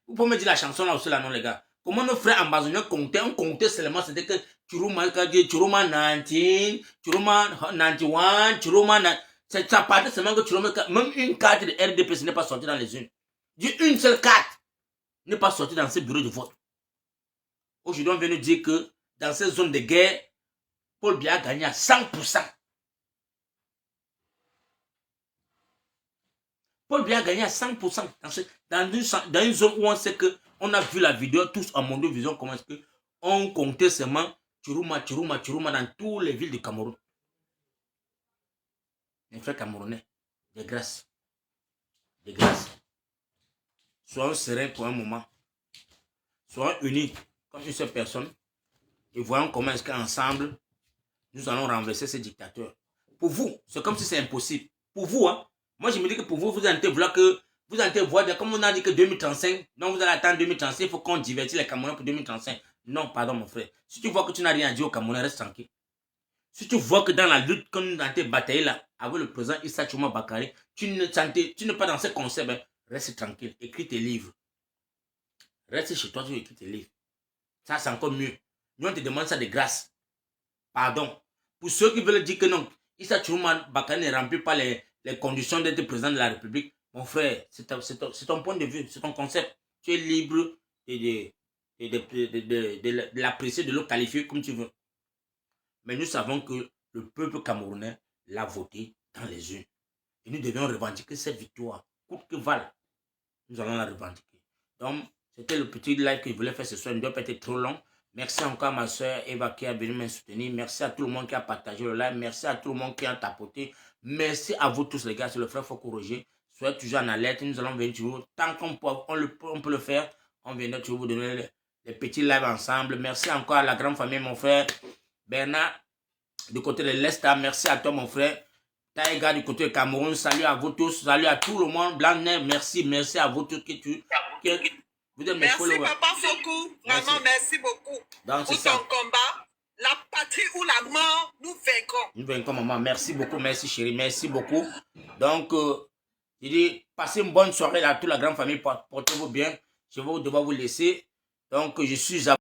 Speaker 1: vous pouvez me dire la chanson là aussi, là, non, les gars. Comment nos frères ambazoniens comptaient, on comptait seulement, c'était que Chiruma 19, Chiruma 91, Chiruma, ça partait seulement que Chiruma, même une carte de RDP, ce n'est pas sorti dans les unes. Une seule carte n'est pas sortie dans ce bureau de vote. Aujourd'hui, on vient nous dire que dans ces zones de guerre, Paul Biya a gagné à 100%. Paul Biya a gagné à 100% dans une zone où on sait que on a vu la vidéo, tous en monde de vision, comment est-ce que on comptait seulement Chiruma dans toutes les villes du Cameroun. Mes frères camerounais, de grâce. De grâce. Soyons sereins pour un moment. Soyons unis comme une seule personne. Et voyons comment est-ce qu'ensemble, nous allons renverser ces dictateurs. Pour vous, c'est comme si c'est impossible. Pour vous, hein, moi je me dis que pour vous, vous allez voir que, comme on a dit que 2035, donc vous allez attendre 2035, il faut qu'on divertisse les Camerounais pour 2035. Non, pardon mon frère. Si tu vois que tu n'as rien à dire aux Camerounais, reste tranquille. Si tu vois que dans la lutte que nous avons bataillé là, avec le président Issa Chuma Bakary, tu n'es pas dans ce concept, hein, reste tranquille, écris tes livres. Reste chez toi, tu écris tes livres. Ça, c'est encore mieux. Nous, on te demande ça de grâce. Pardon. Pour ceux qui veulent dire que non, Issa Chuma Bakary ne remplit pas les conditions d'être président de la République, mon frère, c'est ton point de vue, c'est ton concept. Tu es libre de l'apprécier, de le qualifier comme tu veux. Mais nous savons que le peuple camerounais l'a voté dans les urnes. Et nous devions revendiquer cette victoire. Coûte que vaille, nous allons la revendiquer. Donc, c'était le petit live que je voulais faire ce soir. Il ne doit pas être trop long. Merci encore à ma soeur Eva qui a venu me soutenir. Merci à tout le monde qui a partagé le live. Merci à tout le monde qui a tapoté. Merci à vous tous les gars, c'est le frère Foko Roger. Soyez toujours en alerte. Nous allons venir toujours. Tant qu'on peut le faire, on viendra toujours vous donner les petits lives ensemble. Merci encore à la grande famille, mon frère Bernard, du côté de l'Est. Merci à toi, mon frère. Taïga, du côté de Cameroun. Salut à vous tous. Salut à tout le monde. Blanc-Nez, merci à vous tous. Vous êtes
Speaker 3: merci, Papa Foko. Vraiment, merci beaucoup.
Speaker 1: Donc,
Speaker 3: pour ton combat. La patrie ou la mort, nous vaincrons.
Speaker 1: Nous vaincrons, maman. Merci beaucoup. Merci, chérie. Merci beaucoup. Donc, je dis, passez une bonne soirée à toute la grande famille. Portez-vous bien. Je vais devoir vous laisser. Donc, je suis à